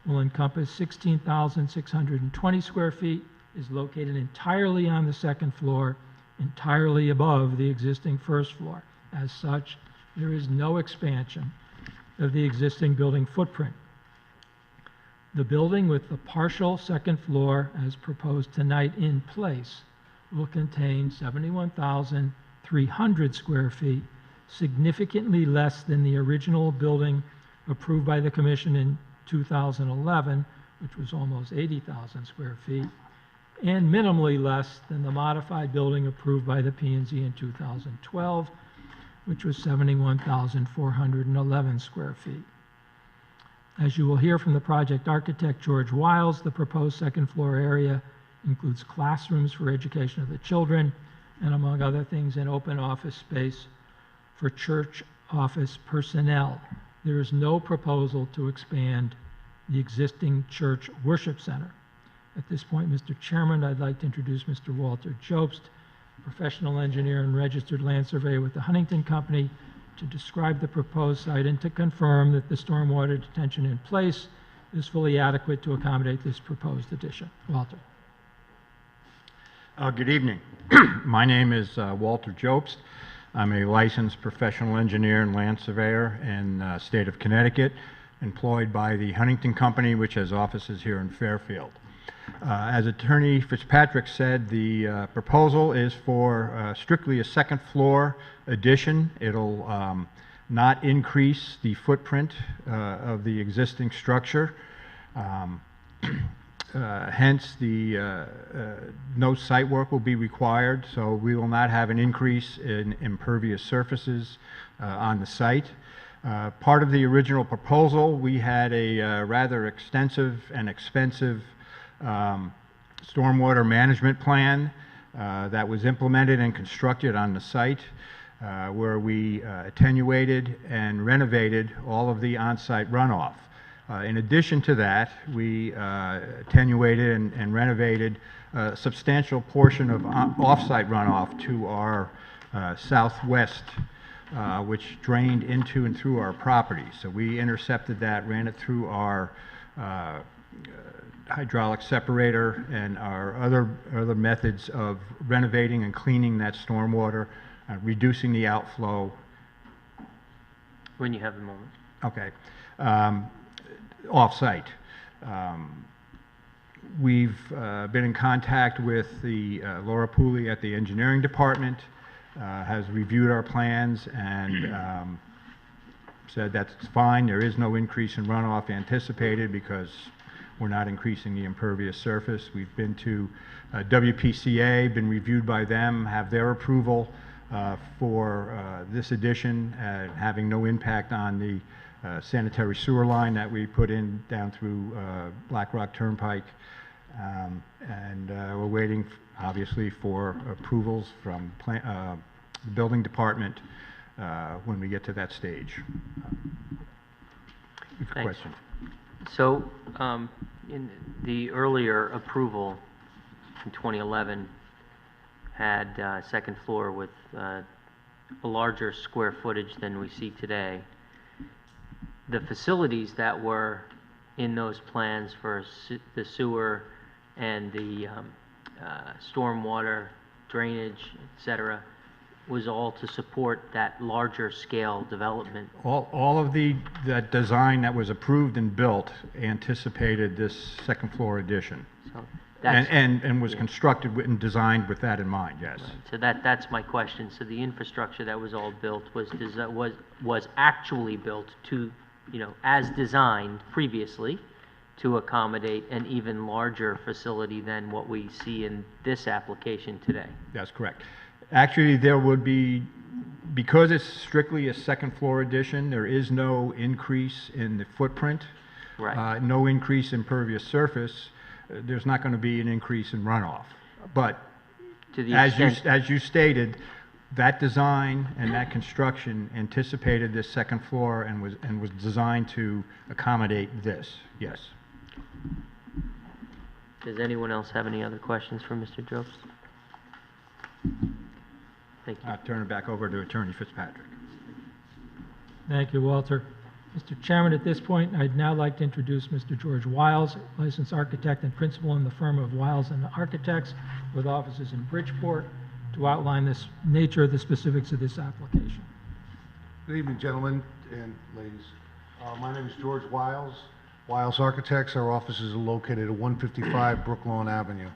will encompass 16,620 square feet, is located entirely on the second floor, entirely above the existing first floor. As such, there is no expansion of the existing building footprint. The building with the partial second floor as proposed tonight in place will contain 71,300 square feet, significantly less than the original building approved by the commission in 2011, which was almost 80,000 square feet, and minimally less than the modified building approved by the P&Z in 2012, which was 71,411 square feet. As you will hear from the project architect, George Wiles, the proposed second floor area includes classrooms for education of the children, and among other things, an open office space for church office personnel. There is no proposal to expand the existing church worship center. At this point, Mr. Chairman, I'd like to introduce Mr. Walter Jobst, professional engineer and registered land surveyor with the Huntington Company, to describe the proposed site and to confirm that the stormwater detention in place is fully adequate to accommodate this proposed addition. Walter. Good evening. My name is Walter Jobst. I'm a licensed professional engineer and land surveyor in the state of Connecticut, employed by the Huntington Company, which has offices here in Fairfield. As Attorney Fitzpatrick said, the proposal is for strictly a second floor addition. It'll not increase the footprint of the existing structure. Hence, no site work will be required, so we will not have an increase in impervious surfaces on the site. Part of the original proposal, we had a rather extensive and expensive stormwater management plan that was implemented and constructed on the site, where we attenuated and renovated all of the on-site runoff. In addition to that, we attenuated and renovated a substantial portion of off-site runoff to our southwest, which drained into and through our property. So we intercepted that, ran it through our hydraulic separator and our other methods of renovating and cleaning that stormwater, reducing the outflow. When you have a moment. Okay. Off-site. We've been in contact with the Laura Pooley at the engineering department, has reviewed our plans and said that's fine. There is no increase in runoff anticipated because we're not increasing the impervious surface. We've been to WPCA, been reviewed by them, have their approval for this addition, having no impact on the sanitary sewer line that we put in down through Black Rock Turnpike. And we're waiting, obviously, for approvals from the building department when we get to that stage. Thanks. Question. So, in the earlier approval in 2011 had second floor with a larger square footage than we see today. The facilities that were in those plans for the sewer and the stormwater drainage, etc., was all to support that larger scale development. All of that design that was approved and built anticipated this second floor addition. So that's, And was yeah. constructed and designed with that in mind, yes. Right. So that's my question. So the infrastructure that was all built was actually built to, as designed previously, to accommodate an even larger facility than what we see in this application today. That's correct. Actually, there would be, because it's strictly a second floor addition, there is no increase in the footprint. Right. No increase in pervious surface. There's not going to be an increase in runoff. But To the as extent, you stated, that design and that construction anticipated this second floor and was designed to accommodate this, yes. does anyone else have any other questions for Mr. Jobst? Thank you. I'll turn it back over to Attorney Fitzpatrick. Thank you, Walter. Mr. Chairman, at this point, I'd now like to introduce Mr. George Wiles, licensed architect and principal in the firm of Wiles and Architects with offices in Bridgeport, to outline this nature of the specifics of this application. Good evening, gentlemen and ladies. My name is George Wiles. Wiles Architects. Our offices are located at 155 Brooklawn Avenue.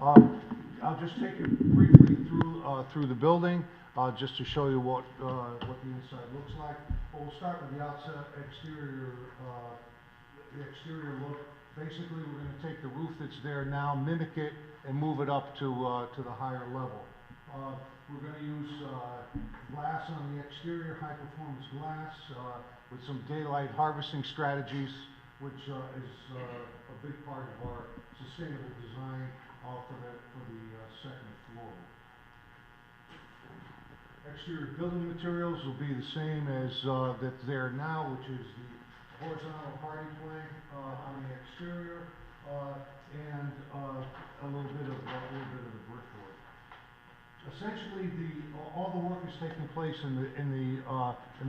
I'll just take you briefly through the building, just to show you what the inside looks like. We'll start with the outside exterior, the exterior look. Basically, we're going to take the roof that's there now, mimic it, and move it up to the higher level. We're going to use glass on the exterior, high-performance glass, with some daylight harvesting strategies, which is a big part of our sustainable design for the second floor. Exterior building materials will be the same as that's there now, which is the horizontal hardy plank on the exterior, and a little bit of the brickwork. Essentially, all the work is taking place in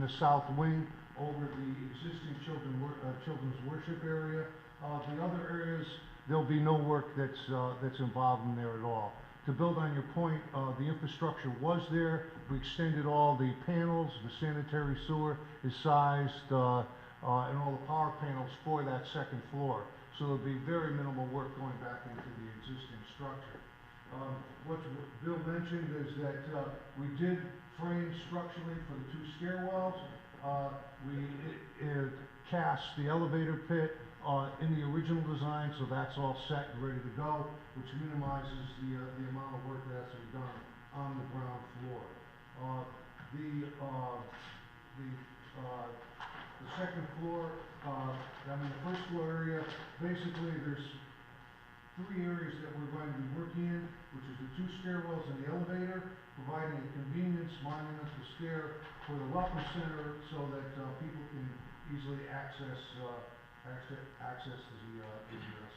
the south wing over the existing children's worship area. The other areas, there'll be no work that's involved in there at all. To build on your point, the infrastructure was there. We extended all the panels. The sanitary sewer is sized, and all the power panels for that second floor. So there'll be very minimal work going back into the existing structure. What Bill mentioned is that we did frame structurally for the two stairwells. We cast the elevator pit in the original design, so that's all set and ready to go, which minimizes the amount of work that has to be done on the ground floor. The second floor, the first floor area, basically there's three areas that we're going to be working in, which is the two stairwells and the elevator, providing a convenience monumental stair for the welcome center so that people can easily access the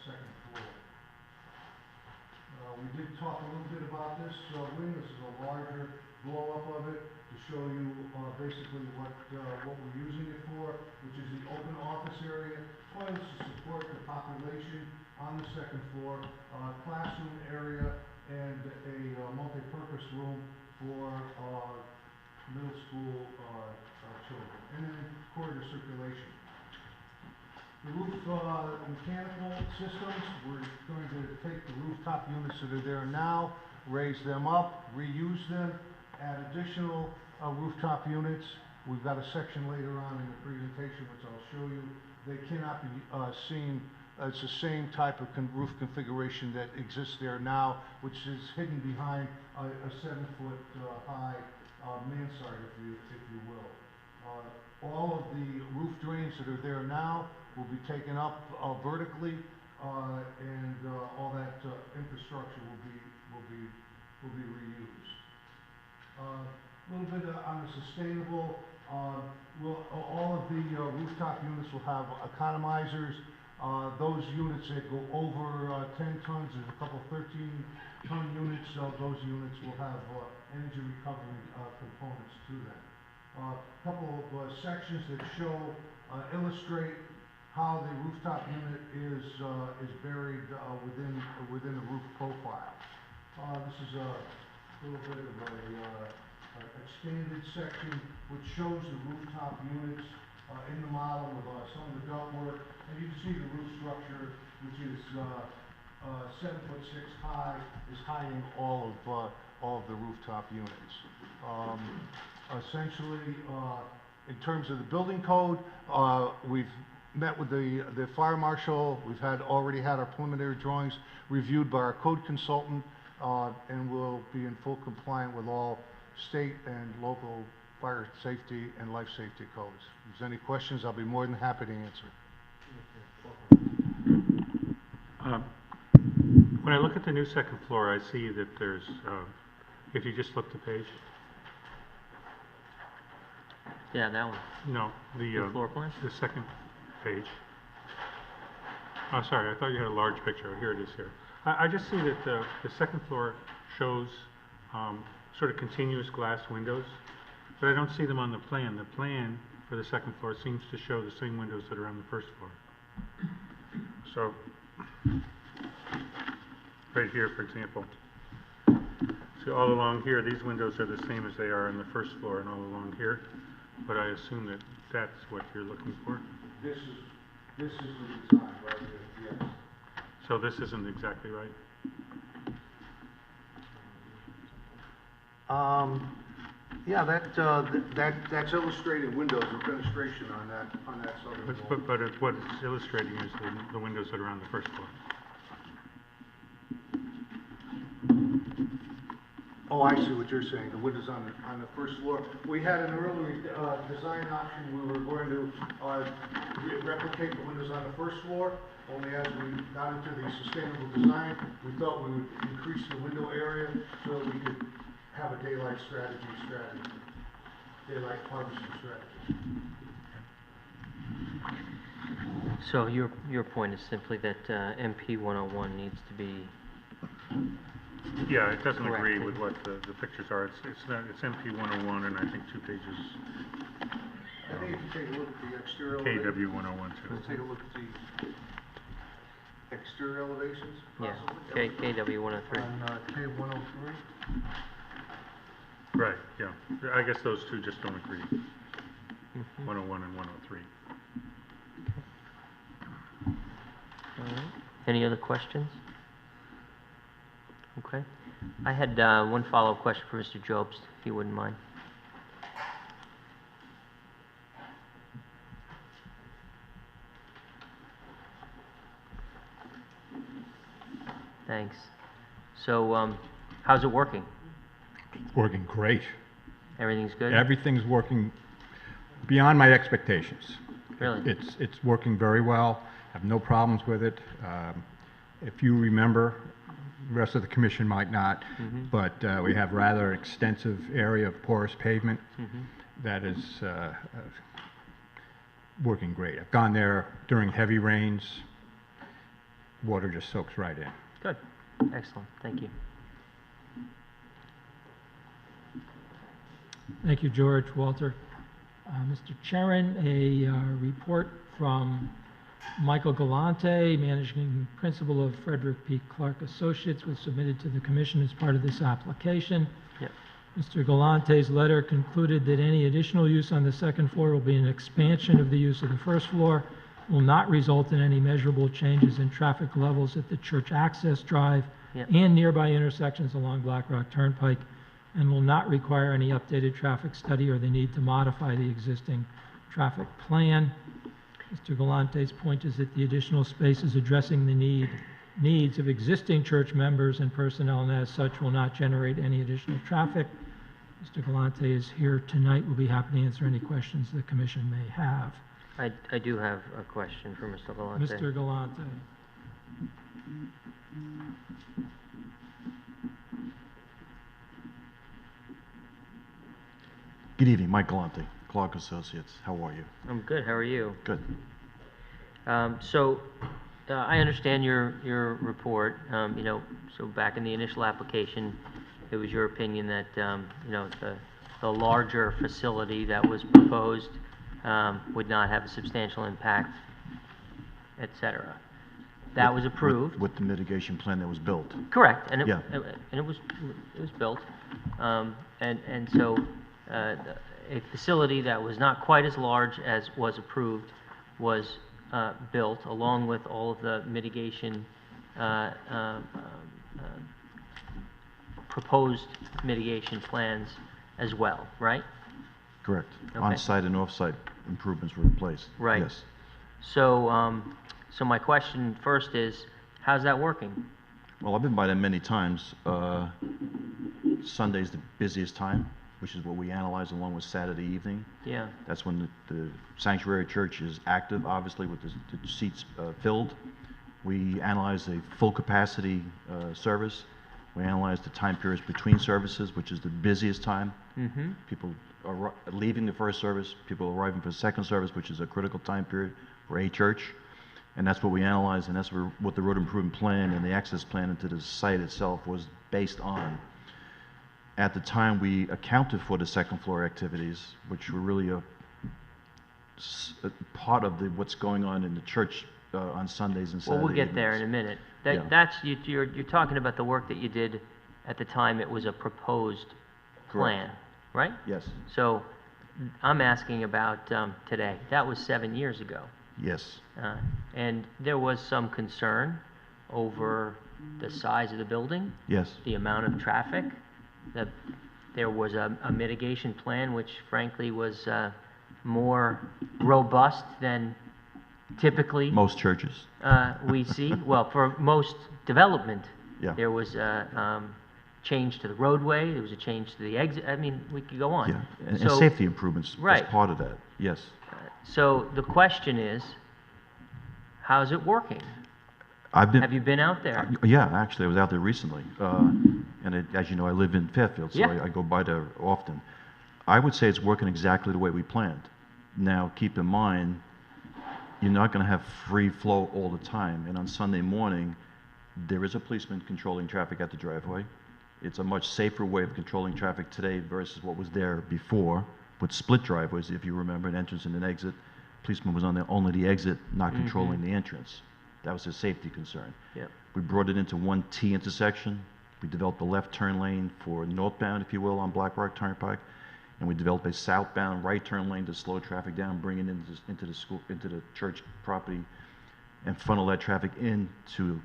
second floor. We did talk a little bit about this wing. This is a larger blow-up of it to show you basically what we're using it for, which is the open office area, toilets to support the population on the second floor, classroom area, and a multi-purpose room for middle school children, and then corridor circulation. The roof mechanical systems, we're going to take the rooftop units that are there now, raise them up, reuse them, add additional rooftop units. We've got a section later on in the presentation which I'll show you. They cannot be seen. It's the same type of roof configuration that exists there now, which is hidden behind a 7-foot high mansard, if you will. All of the roof drains that are there now will be taken up vertically, and all that infrastructure will be reused. A little bit on the sustainable. All of the rooftop units will have economizers. Those units that go over 10 tons, there's a couple 13-ton units. Those units will have energy recovery components to them. A couple of sections that illustrate how the rooftop unit is buried within the roof profile. This is a little bit of a expanded section which shows the rooftop units in the model with some of the ductwork, and you can see the roof structure, which is 7'6" high, is hiding all of the rooftop units. Essentially, in terms of the building code, we've met with the fire marshal. We've already had our preliminary drawings reviewed by our code consultant, and we'll be in full compliance with all state and local fire safety and life safety codes. If there's any questions, I'll be more than happy to answer. When I look at the new second floor, I see that there's, if you just flip the page, Yeah, that one. no, The floor plan? the second page. Oh, sorry, I thought you had a large picture. Here it is here. I just see that the second floor shows sort of continuous glass windows, but I don't see them on the plan. The plan for the second floor seems to show the same windows that are on the first floor. So, right here, for example. So all along here, these windows are the same as they are on the first floor and all along here, but I assume that that's what you're looking for. This is the design right here, yes. So this isn't exactly right? Yeah, that's illustrated windows and fenestration on that southern wall. But what it's illustrating is the windows that are on the first floor. Oh, I see what you're saying, the windows on the first floor. We had an earlier design option, we were going to replicate the windows on the first floor, only as we got into the sustainable design, we thought we would increase the window area so that we could have a daylight daylight harvesting strategy. So your point is simply that MP 101 needs to be Yeah, it doesn't agree corrected. with what the pictures are. It's MP 101 and I think 2 pages I think if you take a look at the exterior KW 101 too. let's take a look at the exterior elevations, Yeah, possibly. KW 103. On K103. Right, yeah. I guess those two just don't agree. Mhm. 101 and 103. All right. Any other questions? Okay. I had one follow-up question for Mr. Jobst, if you wouldn't mind. Thanks. So, how's it working? Working great. Everything's good? Everything's working beyond my expectations. Really? It's working very well. I have no problems with it. If you remember, the rest of the commission might not, Mhm. but we have rather extensive area of porous pavement Mhm. that is working great. I've gone there during heavy rains. Water just soaks right in. Good. Excellent. Thank you. Thank you, George. Walter. Mr. Chairman, a report from Michael Galante, Managing Principal of Frederick P. Clark Associates, was submitted to the Commission as part of this application. Yep. Mr. Galante's letter concluded that any additional use on the second floor will be an expansion of the use of the first floor, will not result in any measurable changes in traffic levels at the church access drive Yep. and nearby intersections along Black Rock Turnpike, and will not require any updated traffic study or the need to modify the existing traffic plan. Mr. Galante's point is that the additional space is addressing the needs of existing church members and personnel, and as such will not generate any additional traffic. Mr. Galante is here tonight, will be happy to answer any questions the commission may have. I do have a question for Mr. Galante. Mr. Galante. Good evening, Mike Galante, Clark Associates. How are you? I'm good, how are you? Good. I understand your report. So back in the initial application, it was your opinion that, the larger facility that was proposed would not have a substantial impact, et cetera. That was approved. With the mitigation plan that was built. Correct, and Yeah. it was built. So a facility that was not quite as large as was approved was built, along with all of the mitigation, proposed mitigation plans as well, right? Correct. Okay. On-site and off-site improvements were in place. Right. Yes. So my question first is, how's that working? Well, I've been by there many times. Sunday's the busiest time, which is what we analyze along with Saturday evening. Yeah. That's when the sanctuary church is active, obviously, with the seats filled. We analyze a full capacity service. We analyze the time periods between services, which is the busiest time. Mm-hmm. People are leaving the first service, people arriving for the second service, which is a critical time period for a church. And that's what we analyze, and that's what the road improvement plan and the access plan into the site itself was based on. At the time, we accounted for the second floor activities, which were really a part of what's going on in the church on Sundays and Saturdays. Well, we'll get there in a minute. You're talking about the work that you did at the time it was a proposed plan, right? Yes. So I'm asking about today. That was 7 years ago. Yes. And there was some concern over the size of the building, Yes. the amount of traffic, that there was a mitigation plan which frankly was more robust than typically Most churches. we see. Well, for most development, Yeah. there was a change to the roadway, there was a change to the exit. I mean, we could go on. Yeah. And So- safety improvements Right. was part of that. Yes. So the question is, how's it working? I've been. Have you been out there? Yeah, actually, I was out there recently. As you know, I live in Fairfield, so Yeah. I go by there often. I would say it's working exactly the way we planned. Now, keep in mind, you're not going to have free flow all the time. And on Sunday morning, there is a policeman controlling traffic at the driveway. It's a much safer way of controlling traffic today versus what was there before with split driveways, if you remember, an entrance and an exit. Policeman was on only the exit, not controlling the entrance. That was a safety concern. Yep. We brought it into one T intersection. We developed a left turn lane for northbound, if you will, on Black Rock Turnpike. And we developed a southbound right turn lane to slow traffic down, bring it into the school, into the church property, and funnel that traffic into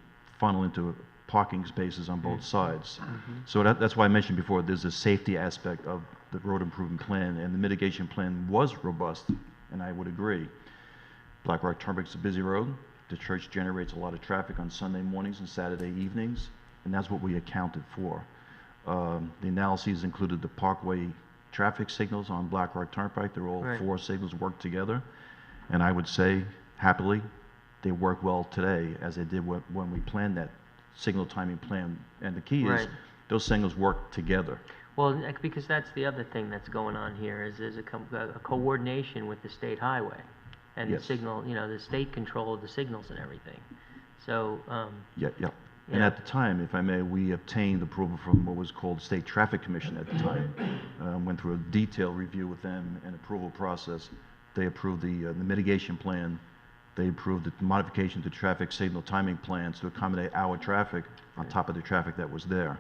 parking spaces on both sides. So that's why I mentioned before, there's a safety aspect of the road improvement plan, and the mitigation plan was robust, and I would agree. Black Rock Turnpike's a busy road. The church generates a lot of traffic on Sunday mornings and Saturday evenings, and that's what we accounted for. The analyses included the parkway traffic signals on Black Rock Turnpike. They're all Right. 4 signals work together, and I would say, happily, they work well today as they did when we planned that signal timing plan. And the key is, Right. those signals work together. Well, because that's the other thing that's going on here, is there's a coordination with the state highway and the Yes. signal, the state control of the signals and everything. So, Yeah. And Yeah. at the time, if I may, we obtained approval from what was called State Traffic Commission at the time. Went through a detailed review with them and approval process. They approved the mitigation plan. They approved the modification to traffic signal timing plans to accommodate our traffic on top of the traffic that was there.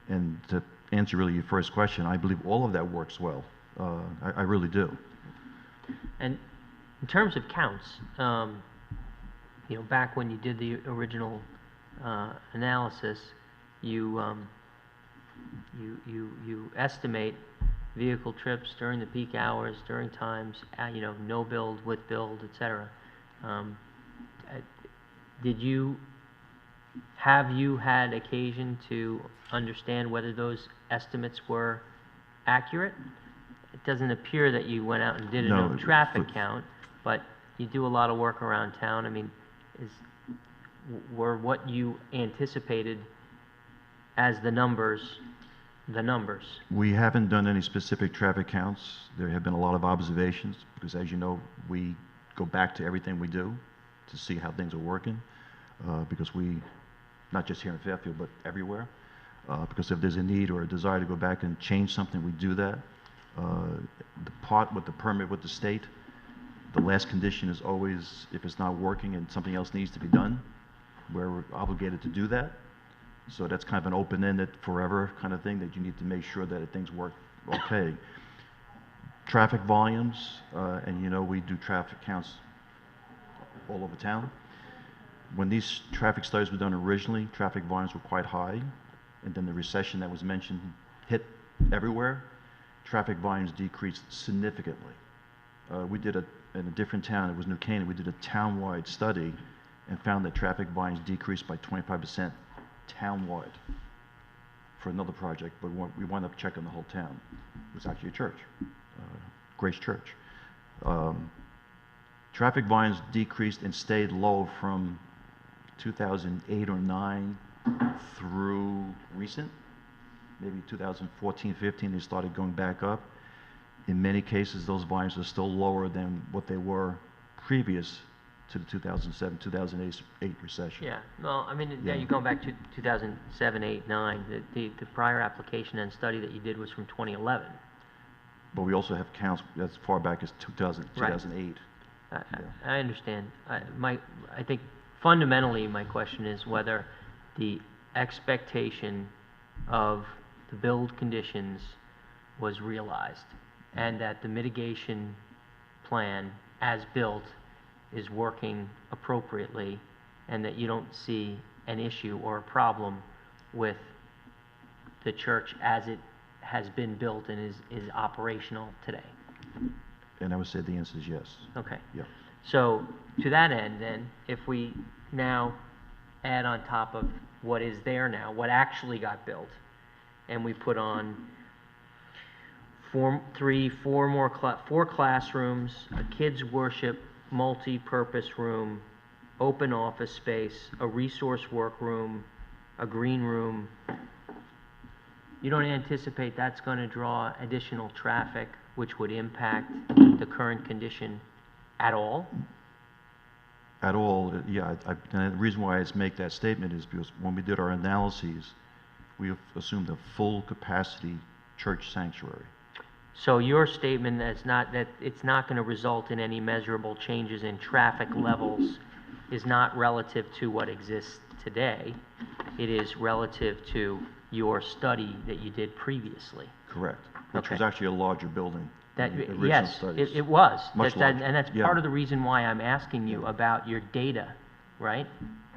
And to answer really your first question, I believe all of that works well. I really do. and in terms of counts, back when you did the original analysis, you estimate vehicle trips during the peak hours, during times, no build, with build, et cetera. Have you had occasion to understand whether those estimates were accurate? It doesn't appear that you went out and did No, a traffic for- count, but you do a lot of work around town. I mean, were what you anticipated as the numbers? We haven't done any specific traffic counts. There have been a lot of observations, because as you know, we go back to everything we do to see how things are working, because not just here in Fairfield, but everywhere. Because if there's a need or a desire to go back and change something, we do that. The part with the permit with the state, the last condition is always, if it's not working and something else needs to be done, we're obligated to do that. So that's kind of an open-ended forever kind of thing, that you need to make sure that things work okay. Traffic volumes, and you know we do traffic counts all over town. When these traffic studies were done originally, traffic volumes were quite high, and then the recession that was mentioned hit everywhere. Traffic volumes decreased significantly. We did in a different town, it was New Canaan, we did a town-wide study and found that traffic volumes decreased by 25% town-wide for another project, but we wound up checking the whole town. It was actually a church, Grace Church. Traffic volumes decreased and stayed low from 2008 or 9 through recent, maybe 2014, 15, they started going back up. In many cases, those volumes are still lower than what they were previous to the 2007, 2008 recession. Yeah, well, I mean, Yeah. you're going back to 2007, 8, 9. The prior application and study that you did was from 2011. But we also have counts as far back as 2000, Right. 2008. I understand. I think fundamentally my question is whether the expectation of the build conditions was realized, and that the mitigation plan as built is working appropriately, and that you don't see an issue or a problem with the church as it has been built and is operational today. And I would say the answer is yes. Okay. Yeah. So to that end then, if we now add on top of what is there now, what actually got built, and we put on four classrooms, a kids worship multi-purpose room, open office space, a resource workroom, a green room, you don't anticipate that's going to draw additional traffic which would impact the current condition at all? At all, yeah. And the reason why I make that statement is because when we did our analyses, we assumed a full capacity church sanctuary. So your statement that it's not going to result in any measurable changes in traffic levels is not relative to what exists today. It is relative to your study that you did previously. Correct. Which Okay. was actually a larger building than the original Yes, studies. it was. Much larger. And that's Yeah. part of the reason why I'm asking you about your data, right?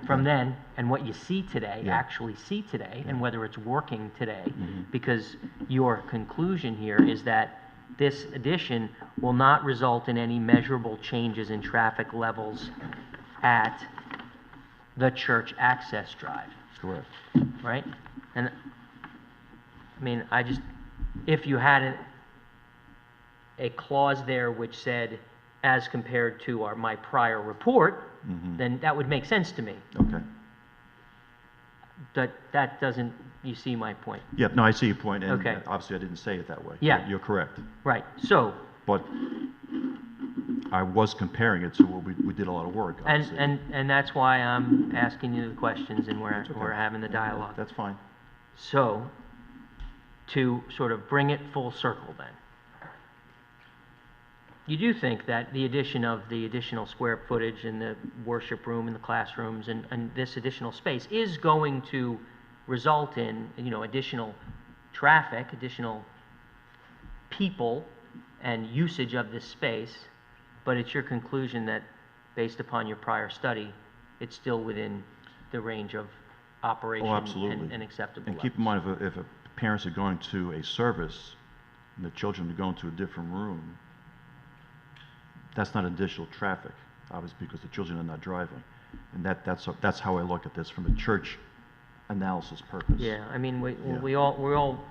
From then, and what you see today, Yeah. actually see today, and Yeah. whether it's working today. Mhm. Because your conclusion here is that this addition will not result in any measurable changes in traffic levels at the church access drive, Correct. right? And, I mean, if you had a clause there which said, as compared to my prior report, Mhm. then that would make sense to me. Okay. That doesn't, you see my point? Yeah, no, I see your point, and Okay. obviously I didn't say it that way. Yeah. You're correct. Right, so, But I was comparing it to what we did a lot of work, obviously. and that's why I'm asking you the questions and That's okay. we're having the dialogue. That's fine. So, to sort of bring it full circle then, you do think that the addition of the additional square footage in the worship room and the classrooms and this additional space is going to result in, additional traffic, additional people and usage of this space, but it's your conclusion that, based upon your prior study, it's still within the range of operation Oh, absolutely. and acceptable And keep in mind, if parents are going to a service and the children are going to a different room, that's not additional traffic, obviously, because the children are not driving. And that's how I look at this from a church analysis purpose. Yeah, I mean, Yeah. we all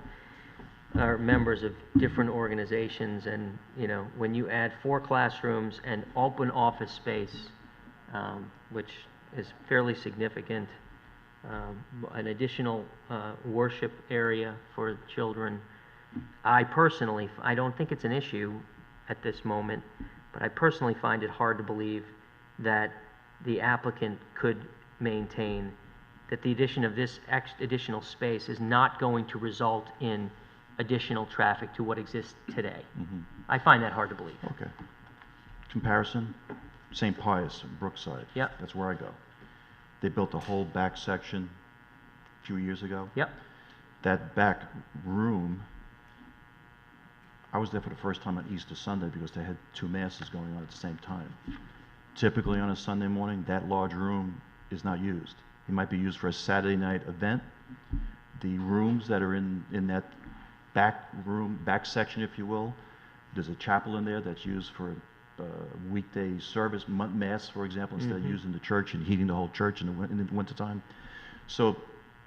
are members of different organizations, and, you know, when you add 4 classrooms and open office space, which is fairly significant, an additional worship area for children, I personally, I don't think it's an issue at this moment, but I personally find it hard to believe that the applicant could maintain that the addition of this additional space is not going to result in additional traffic to what exists today. I find that hard to believe. Okay. Comparison, St. Pius, Brookside. Yep. That's where I go. They built a whole back section a few years ago. Yep. That back room, I was there for the first time on Easter Sunday because they had 2 masses going on at the same time. Typically on a Sunday morning, that large room is not used. It might be used for a Saturday night event. The rooms that are in that back room, back section, if you will, there's a chapel in there that's used for weekday service, mass, for example, instead of using the church and heating the whole church in the wintertime. So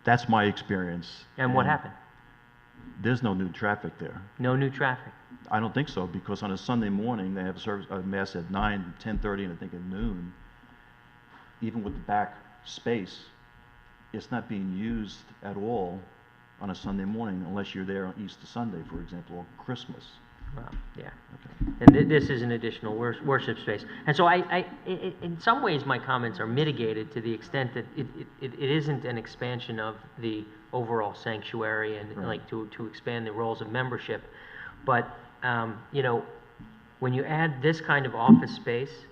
that's my experience. And what happened? There's no new traffic there. No new traffic. I don't think so, because on a Sunday morning, they have a mass at 9, 10:30, and I think at noon. Even with the back space, it's not being used at all on a Sunday morning unless you're there on Easter Sunday, for example, or Christmas. Well, yeah. Okay. And this is an additional worship space. And so in some ways, my comments are mitigated to the extent that it isn't an expansion of the overall sanctuary and Right. like to expand the roles of membership. But, you know, when you add this kind of office space,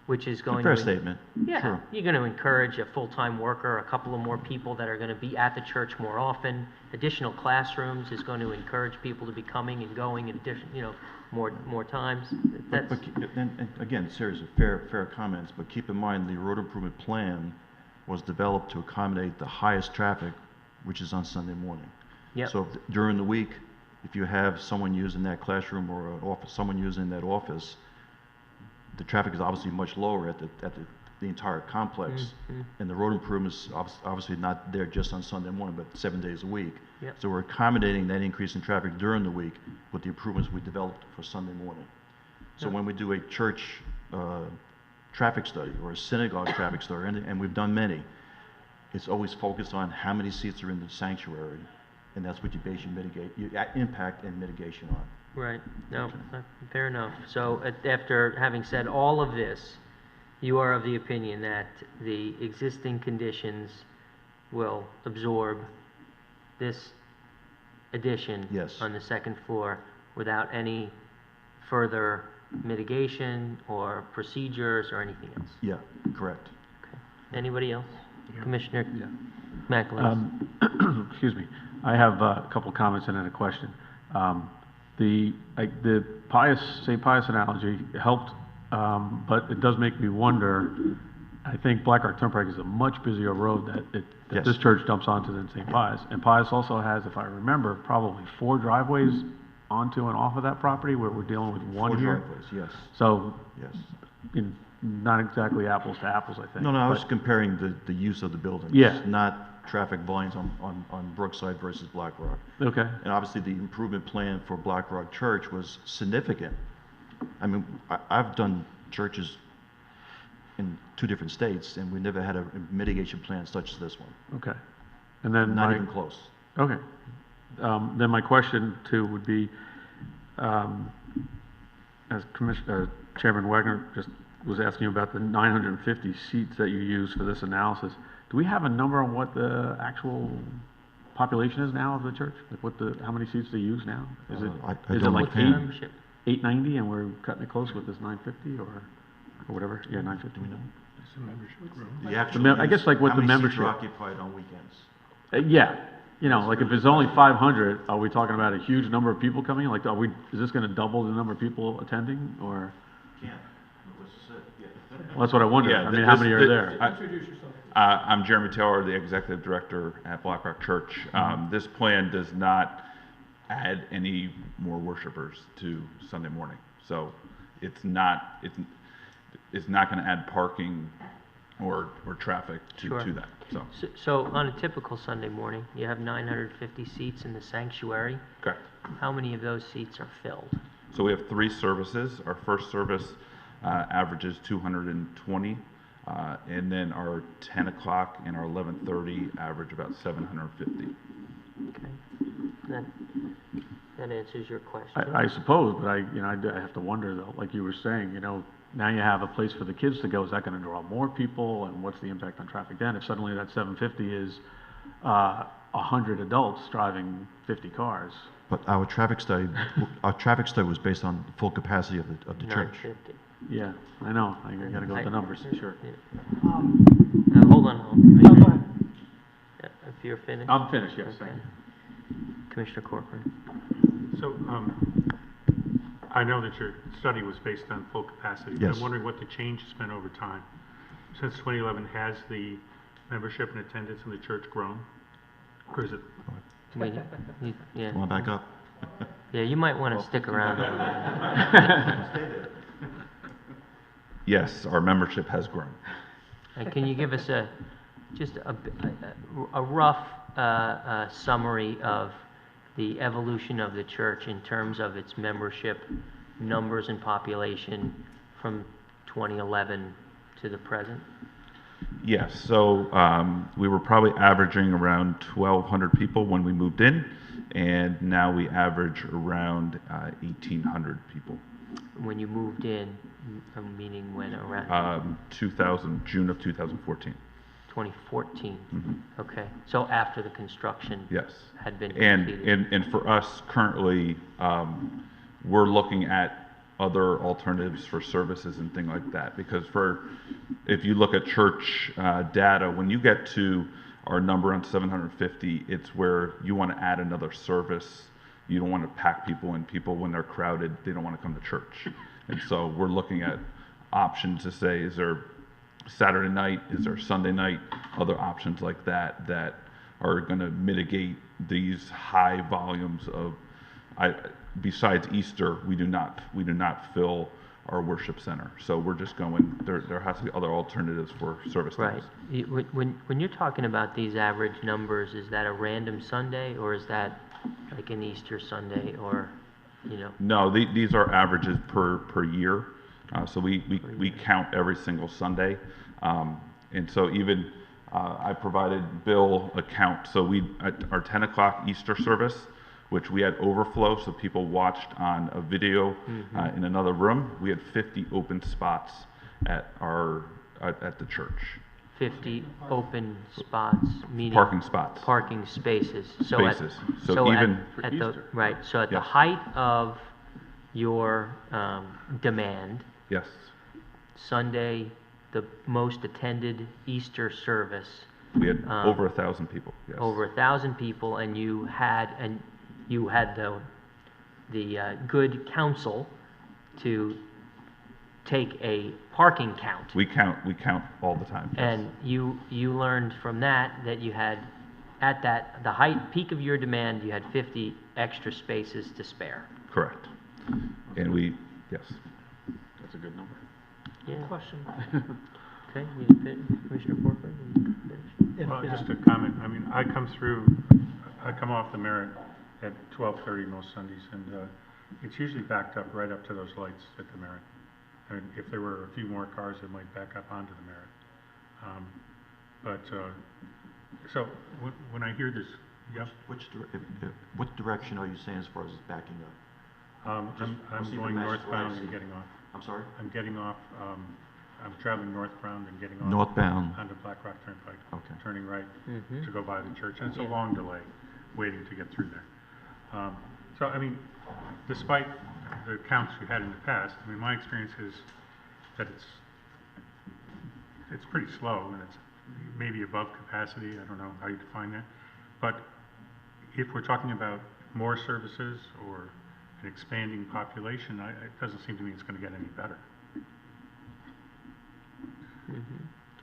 which is going Fair to... statement. Yeah, Sure. you're going to encourage a full-time worker, a couple of more people that are going to be at the church more often. Additional classrooms is going to encourage people to be coming and going in addition, you know, more times. That's, And again, seriously, fair comments, but keep in mind, the road improvement plan was developed to accommodate the highest traffic, which is on Sunday morning. Yep. So during the week, if you have someone using that classroom or an office, someone using that office, the traffic is obviously much lower at the entire complex. And the road improvements obviously not there just on Sunday morning, but 7 days a week. Yep. So we're accommodating that increase in traffic during the week with the improvements we developed for Sunday morning. So when we do a church traffic study or a synagogue traffic study, and we've done many, it's always focused on how many seats are in the sanctuary, and that's what you base your impact and mitigation on. right, no, fair enough. So after having said all of this, you are of the opinion that the existing conditions will absorb this addition Yes. on the second floor without any further mitigation or procedures or anything else? Yeah, correct. Anybody else? Commissioner McAleese? Excuse me. I have a couple comments and then a question. The St. Pius analogy helped, but it does make me wonder. I think Black Rock Turnpike is a much busier road that Yes. this church dumps onto than St. Pius. And Pius also has, if I remember, probably 4 driveways onto and off of that property, where we're dealing with one 4 here. driveways, yes. So, Yes. not exactly apples to apples, I think. No, I was but- comparing the use of the buildings. Yeah. Not traffic volumes on Brookside versus Black Rock. Okay. And obviously, the improvement plan for Black Rock Church was significant. I mean, I've done churches in 2 different states, and we never had a mitigation plan such as this one. Okay. And then Not even close. Okay. Then my question too would be, as Chairman Wagner just was asking about the 950 seats that you use for this analysis, do we have a number on what the actual population is now of the church? Like how many seats they use now? Is it I is it don't like know offhand. Membership. 890 and we're cutting it close with this 950 or whatever? Yeah, 950. We know. The actual I guess like what how the many seats membership. are occupied on weekends? Yeah, you know, like if it's only 500, are we talking about a huge number of people coming? Like, is this going to double the number of people attending, or? Can't. This is it. Yeah. Well, that's what I wondered. Yeah, I mean, how many are there? Introduce yourself. I'm Jeremy Taylor, the Executive Director at Black Rock Church. This plan does not add any more worshipers to Sunday morning. So it's not going to add parking or traffic to that. So on a typical Sunday morning, you have 950 seats in the sanctuary. Correct. how many of those seats are filled? So we have 3 services. Our first service averages 220, and then our 10 o'clock and our 11:30 average about 750. Okay. That answers your question. I suppose, but I have to wonder though, like you were saying, now you have a place for the kids to go. Is that going to draw more people, and what's the impact on traffic then? If suddenly that 750 is 100 adults driving 50 cars. But our traffic study was based on the full capacity of the church. 950. Yeah, I know. I got to go with the numbers. Sure. Hold on. No, go ahead. Yeah, if you're finished. I'm finished. Yes, Okay. thank you. Commissioner Corcoran. So, I know that your study was based on full capacity, but Yes. I'm wondering what the change has been over time. Since 2011, has the membership and attendance in the church grown? Or is it? Yeah. Want to back up? Yeah, you might want to stick around a little bit. Yes, our membership has grown. Can you give us just a rough summary of the evolution of the church in terms of its membership numbers and population from 2011 to the present? Yes, so we were probably averaging around 1,200 people when we moved in, and now we average around 1,800 people. When you moved in, meaning when around? June of 2014. 2014. Mm-hmm. Okay, so after the construction Yes. had been completed. And for us currently, we're looking at other alternatives for services and things like that. Because if you look at church data, when you get to our number on 750, it's where you want to add another service. You don't want to pack people in. People, when they're crowded, they don't want to come to church. And so we're looking at options to say, is there Saturday night, is there Sunday night, other options like that that are going to mitigate these high volumes of. Besides Easter, we do not fill our worship center. So we're just going. There has to be other alternatives for service times. Right. When you're talking about these average numbers, is that a random Sunday, or is that like an Easter Sunday, or No, these are averages per year. So we count every single Sunday, and so even I provided Bill a count. So at our 10 o'clock Easter service, which we had overflow, so people watched on a video in another room. We had 50 open spots at the church. 50 open spots, meaning Parking spots. parking spaces. Spaces. So even for at Easter. right. So at the Yes. height of your demand, Yes. Sunday, the most attended Easter service, We had over 1,000 people. Yes. over 1,000 people, and you had the good counsel to take a parking count. We count all the time. Yes. And you learned from that you had, at the peak of your demand, you had 50 extra spaces to spare. Correct. And yes. That's a good number. Yeah. Question. Okay, Commissioner Corcoran, you finished? Well, just a comment. I mean, I come off the Merritt at 12:30 most Sundays, and it's usually backed up right up to those lights at the Merritt. I mean, if there were a few more cars, it might back up onto the Merritt. So when I hear this, yep. What direction are you saying as far as backing up? I'm going northbound and getting off. I'm sorry? I'm getting off, I'm traveling northbound and getting off. Northbound. Onto Black Rock Turnpike. Okay. Turning right Mhm. to go by the church, and it's a long delay waiting to get through there. So, I mean, despite the counts we had in the past, I mean, my experience is that it's pretty slow, and it's maybe above capacity. I don't know how you define that. But if we're talking about more services or an expanding population, it doesn't seem to me it's going to get any better.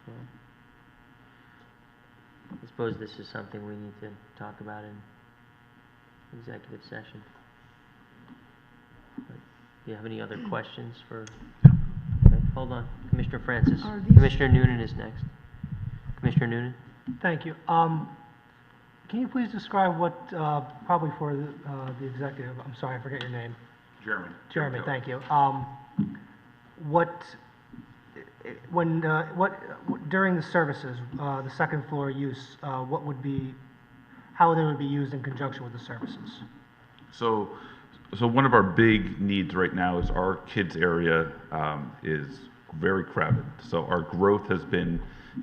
Well, I suppose this is something we need to talk about in executive session. But do you have any other questions for? Okay, hold on. Commissioner Francis. Are these- Commissioner Noonan is next. Commissioner Noonan? Thank you. Can you please describe what, probably for the executive, I'm sorry, I forget your name. Jeremy. Jeremy, thank you. What, during the services, the second floor use, what would be, how they would be used in conjunction with the services? So one of our big needs right now is our kids area is very crowded. So our growth has been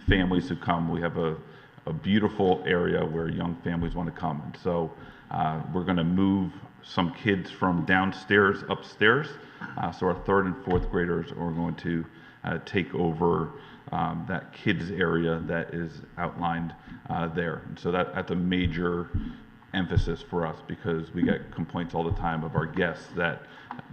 families who come. We have a beautiful area where young families want to come. And so we're going to move some kids from downstairs upstairs. So our third and fourth graders are going to take over that kids area that is outlined there. And so that's a major emphasis for us because we get complaints all the time of our guests that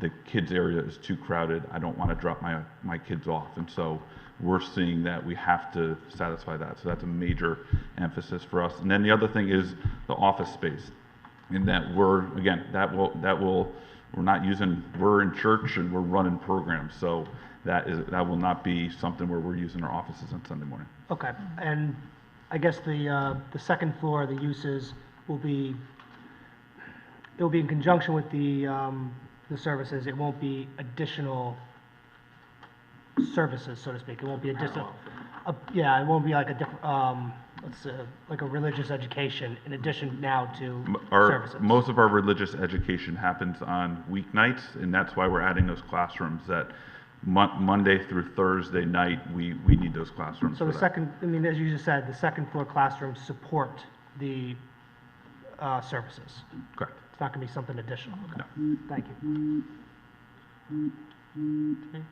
the kids area is too crowded. I don't want to drop my kids off. And so we're seeing that we have to satisfy that. So that's a major emphasis for us. And then the other thing is the office space. In that we're not using, we're in church and we're running programs. So that will not be something where we're using our offices on Sunday morning. Okay, and I guess the second floor, the uses will be, it will be in conjunction with the services. It won't be additional services, so to speak. It won't be additional, yeah, it won't be like a different, like a religious education in addition now to services. Most of our religious education happens on weeknights, and that's why we're adding those classrooms that Monday through Thursday night, we need those classrooms. So the second, I mean, as you just said, the second floor classrooms support the services. Correct. It's not going to be something additional. Okay. No. Thank you. Okay.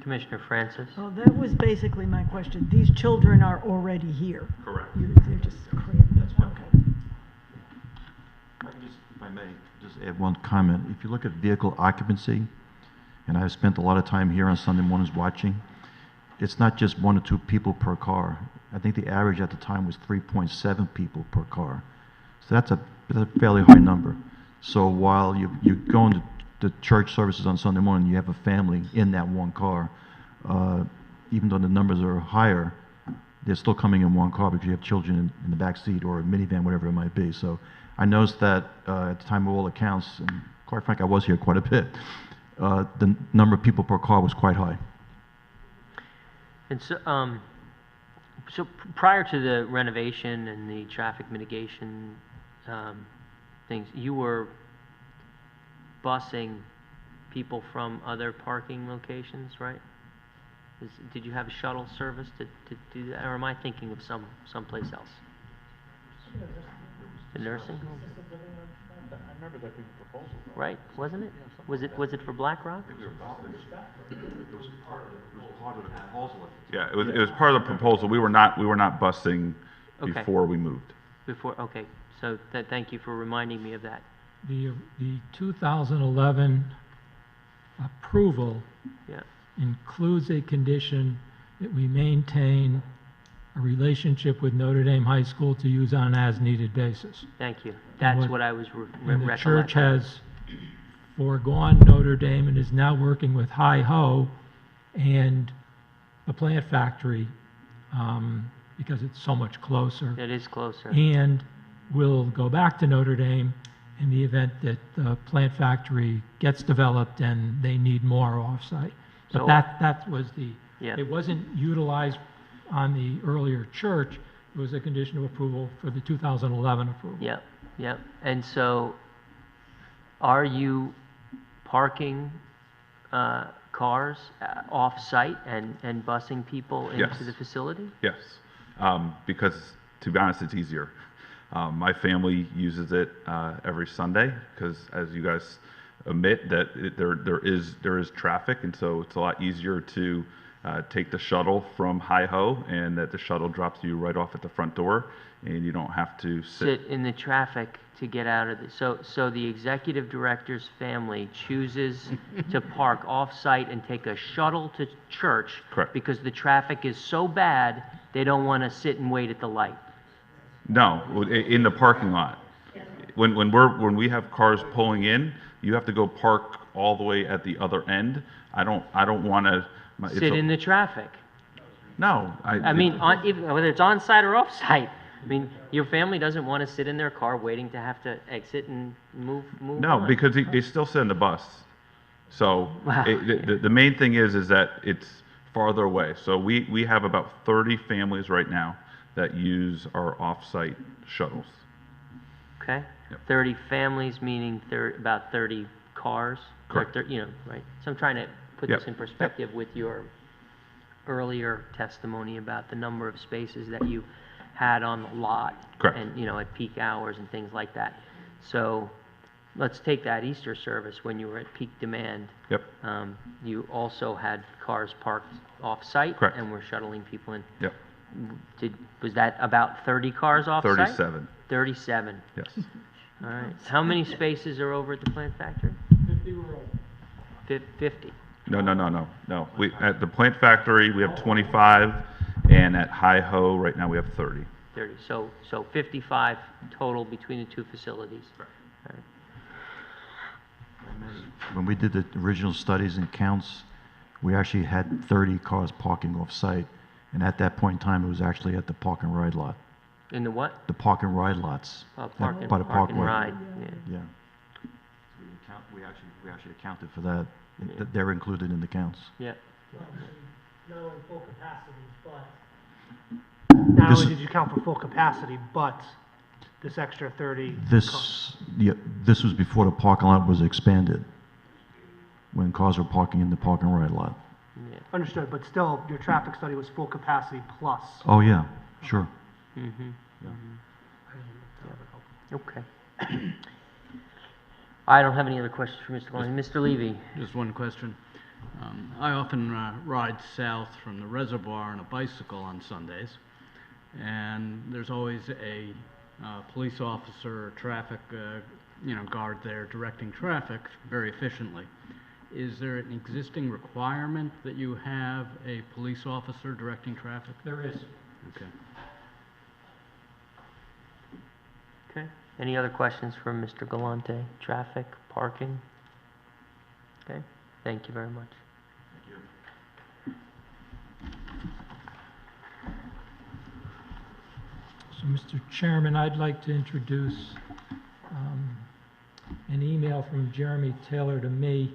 Commissioner Francis? Well, that was basically my question. These children are already here. Correct. They're just crammed. Okay. If I may, just add one comment. If you look at vehicle occupancy, and I've spent a lot of time here on Sunday mornings watching, it's not just 1 or 2 people per car. I think the average at the time was 3.7 people per car. So that's a fairly high number. So while you go into the church services on Sunday morning, you have a family in that one car, even though the numbers are higher, they're still coming in one car because you have children in the back seat or a minivan, whatever it might be. So I noticed that at the time of all accounts, and quite frankly, I was here quite a bit, the number of people per car was quite high. And so prior to the renovation and the traffic mitigation things, you were busing people from other parking locations, right? Did you have a shuttle service to do that, or am I thinking of someplace else? The nursing home? I remember that being a proposal. Right, wasn't it? Was it for Black Rock? It was part of the proposal. Yeah, it was part of the proposal. We were not busing before we moved. Okay, so thank you for reminding me of that. The 2011 approval includes a condition that we maintain a relationship with Notre Dame High School to use on an as-needed basis. Thank you. That's what I was And the recollecting. church has foregone Notre Dame and is now working with Hi-Ho and the plant factory because it's so much closer. It is closer. And we'll go back to Notre Dame in the event that the plant factory gets developed and they need more off-site. But So- that was the, Yeah. it wasn't utilized on the earlier church. It was a condition of approval for the 2011 approval. Yep. And so, are you parking cars off-site and busing people into Yes. the facility? Yes, because to be honest, it's easier. My family uses it every Sunday because, as you guys admit, that there is traffic, and so it's a lot easier to take the shuttle from Hi-Ho, and that the shuttle drops you right off at the front door, and you don't have to Sit in the traffic to get out of the, so the executive director's family chooses to park off-site and take a shuttle to church. Correct. Because the traffic is so bad, they don't want to sit and wait at the light. No, in the parking lot. When we have cars pulling in, you have to go park all the way at the other end. I don't want to Sit in the traffic. No, I mean, whether it's on-site or off-site, I mean, your family doesn't want to sit in their car waiting to have to exit and move No, on. because they still sit in the bus. So Wow. the main thing is that it's farther away. So we have about 30 families right now that use our off-site shuttles. Okay? Yep. 30 families, meaning about 30 cars? Or Correct. you know, right. So I'm trying to put Yep. this in perspective with your earlier testimony about the number of spaces that you had on the lot. Correct. And, you know, at peak hours and things like that. So let's take that Easter service when you were at peak demand. Yep. You also had cars parked off-site? Correct. And were shuttling people in? Yep. Was that about 30 cars off-site? 37. 37. Yes. All right. How many spaces are over at the plant factory? 50 were over. 50. No. At the plant factory, we have 25, and at Hi-Ho, right now, we have 30. 30. So 55 total between the two facilities. Correct. All right. When we did the original studies and counts, we actually had 30 cars parking off-site, and at that point in time, it was actually at the park and ride lot. In the what? The park and ride lots. Park and by the park and parkway. ride. Yeah. Yeah. We actually accounted for that. They're included in the counts. Yeah. Not only full capacity, but. Not This only is- did you count for full capacity, but this extra 30 cars. This was before the parking lot was expanded, when cars were parking in the park and ride lot. Yeah. Understood, but still, your traffic study was full capacity plus. Oh, yeah, sure. Mm-hmm. Okay. I don't have any other questions for Mr. Galante. Mr. Levy? Just one question. I often ride south from the reservoir on a bicycle on Sundays, and there's always a police officer or traffic guard there directing traffic very efficiently. Is there an existing requirement that you have a police officer directing traffic? There is. Okay. Okay. Any other questions for Mr. Galante? Traffic, parking? Okay. Thank you very much. So, Mr. Chairman, I'd like to introduce an email from Jeremy Taylor to me.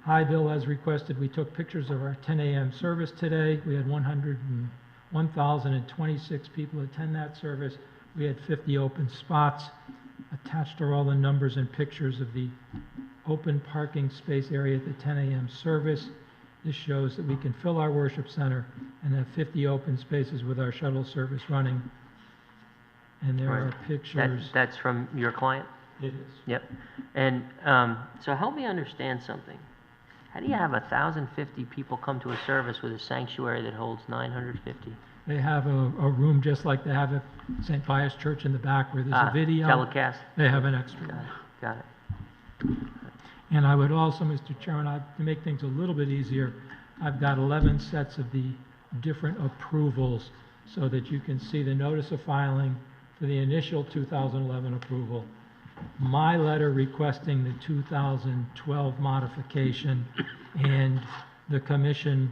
Hi, Bill, as requested, we took pictures of our 10 a.m. service today. We had 1,026 people attend that service. We had 50 open spots. Attached are all the numbers and pictures of the open parking space area at the 10 a.m. service. This shows that we can fill our worship center and have 50 open spaces with our shuttle service running. And there are pictures. That's from your client? It is. Yep. And so help me understand something. How do you have 1,050 people come to a service with a sanctuary that holds 950? They have a room just like they have at St. Pius Church in the back where there's a video. Telecast? They have an extra Got room. it. Got it. And I would also, Mr. Chairman, to make things a little bit easier, I've got 11 sets of the different approvals so that you can see the notice of filing for the initial 2011 approval, my letter requesting the 2012 modification, and the commission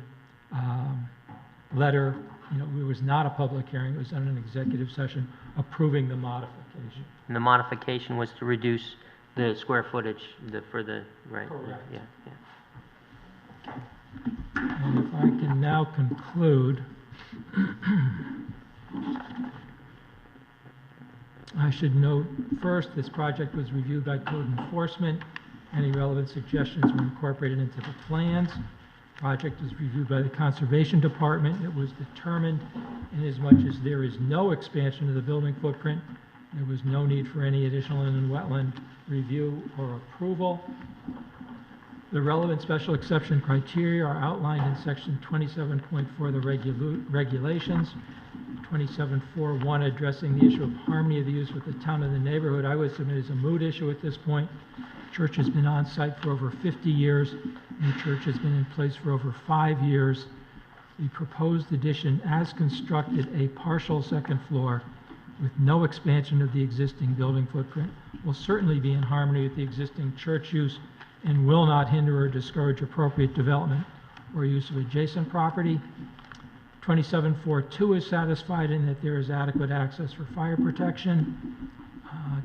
letter. It was not a public hearing, it was on an executive session approving the modification. And the modification was to reduce the square footage for the, right? Correct. Yeah. And if I can now conclude, I should note first, this project was reviewed by code enforcement. Any relevant suggestions were incorporated into the plans. Project was reviewed by the Conservation Department. It was determined, inasmuch as there is no expansion of the building footprint, there was no need for any additional inland wetland review or approval. The relevant special exception criteria are outlined in section 27.4 of the regulations. 27.4.1 addressing the issue of harmony of the use with the town and the neighborhood, I would submit, is a moot issue at this point. Church has been on site for over 50 years, and the church has been in place for over 5 years. The proposed addition, as constructed, a partial second floor with no expansion of the existing building footprint, will certainly be in harmony with the existing church use and will not hinder or discourage appropriate development or use of adjacent property. 2742 is satisfied in that there is adequate access for fire protection.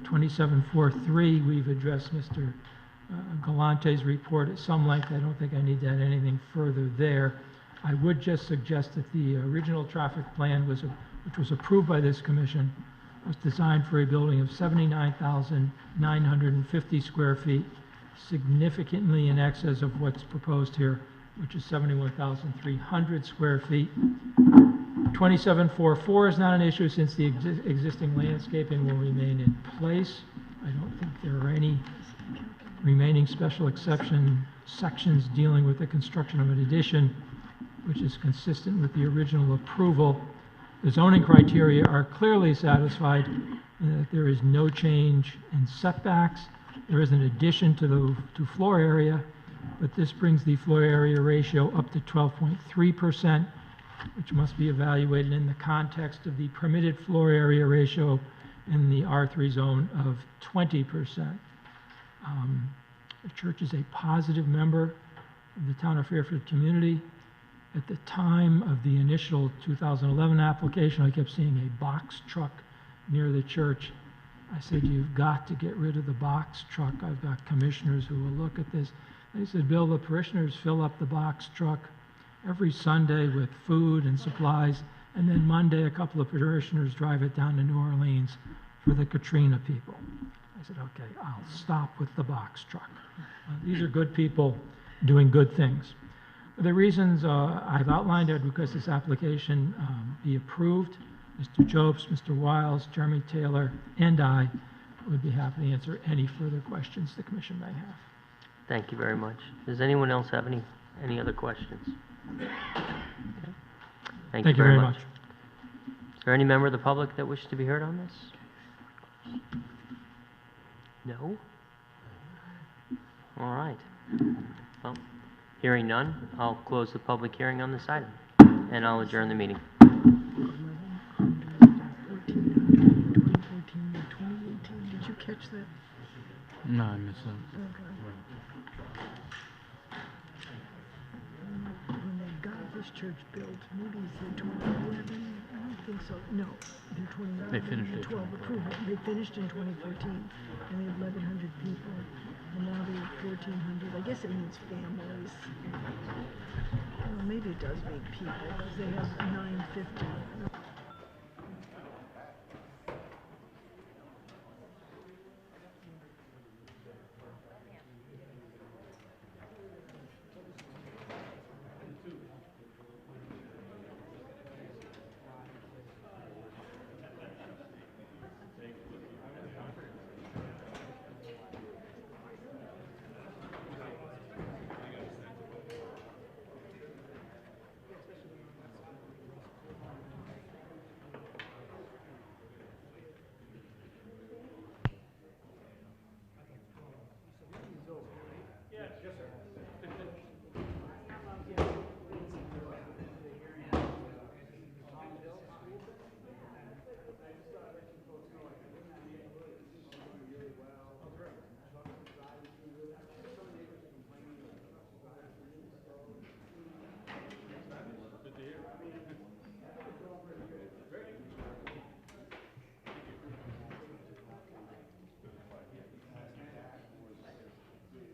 2743, we've addressed Mr. Galante's report at some length. I don't think I need to add anything further there. I would just suggest that the original traffic plan which was approved by this commission was designed for a building of 79,950 square feet, significantly in excess of what's proposed here, which is 71,300 square feet. 2744 is not an issue since the existing landscaping will remain in place. I don't think there are any remaining special exception sections dealing with the construction of an addition, which is consistent with the original approval. The zoning criteria are clearly satisfied in that there is no change in setbacks. There is an addition to floor area, but this brings the floor area ratio up to 12.3%, which must be evaluated in the context of the permitted floor area ratio in the R3 zone of 20%. The church is a positive member of the town of Fairfield community. At the time of the initial 2011 application, I kept seeing a box truck near the church. I said, you've got to get rid of the box truck. I've got commissioners who will look at this. They said, Bill, the parishioners fill up the box truck every Sunday with food and supplies, and then Monday a couple of parishioners drive it down to New Orleans for the Katrina people. I said, okay, I'll stop with the box truck. These are good people doing good things. The reasons I've outlined, I'd request this application be approved. Mr. Jobs, Mr. Wiles, Jeremy Taylor, and I would be happy to answer any further questions the commission may have. Thank you very much. Does anyone else have any other questions? Okay. Thank you very much. Is there any member of the public that wishes to be heard on this? No? All right. Well, hearing none, I'll close the public hearing on this item, and I'll adjourn the meeting. 2014, did you catch that? No, I missed that. When they got this church built, maybe it's in 2011, I don't think so, no, in 2011. They finished it in 12 approval, they finished in 2014, and they had 1,100 people, and now they have 1,400, I guess it means families. Well, maybe it does mean people, because they have 950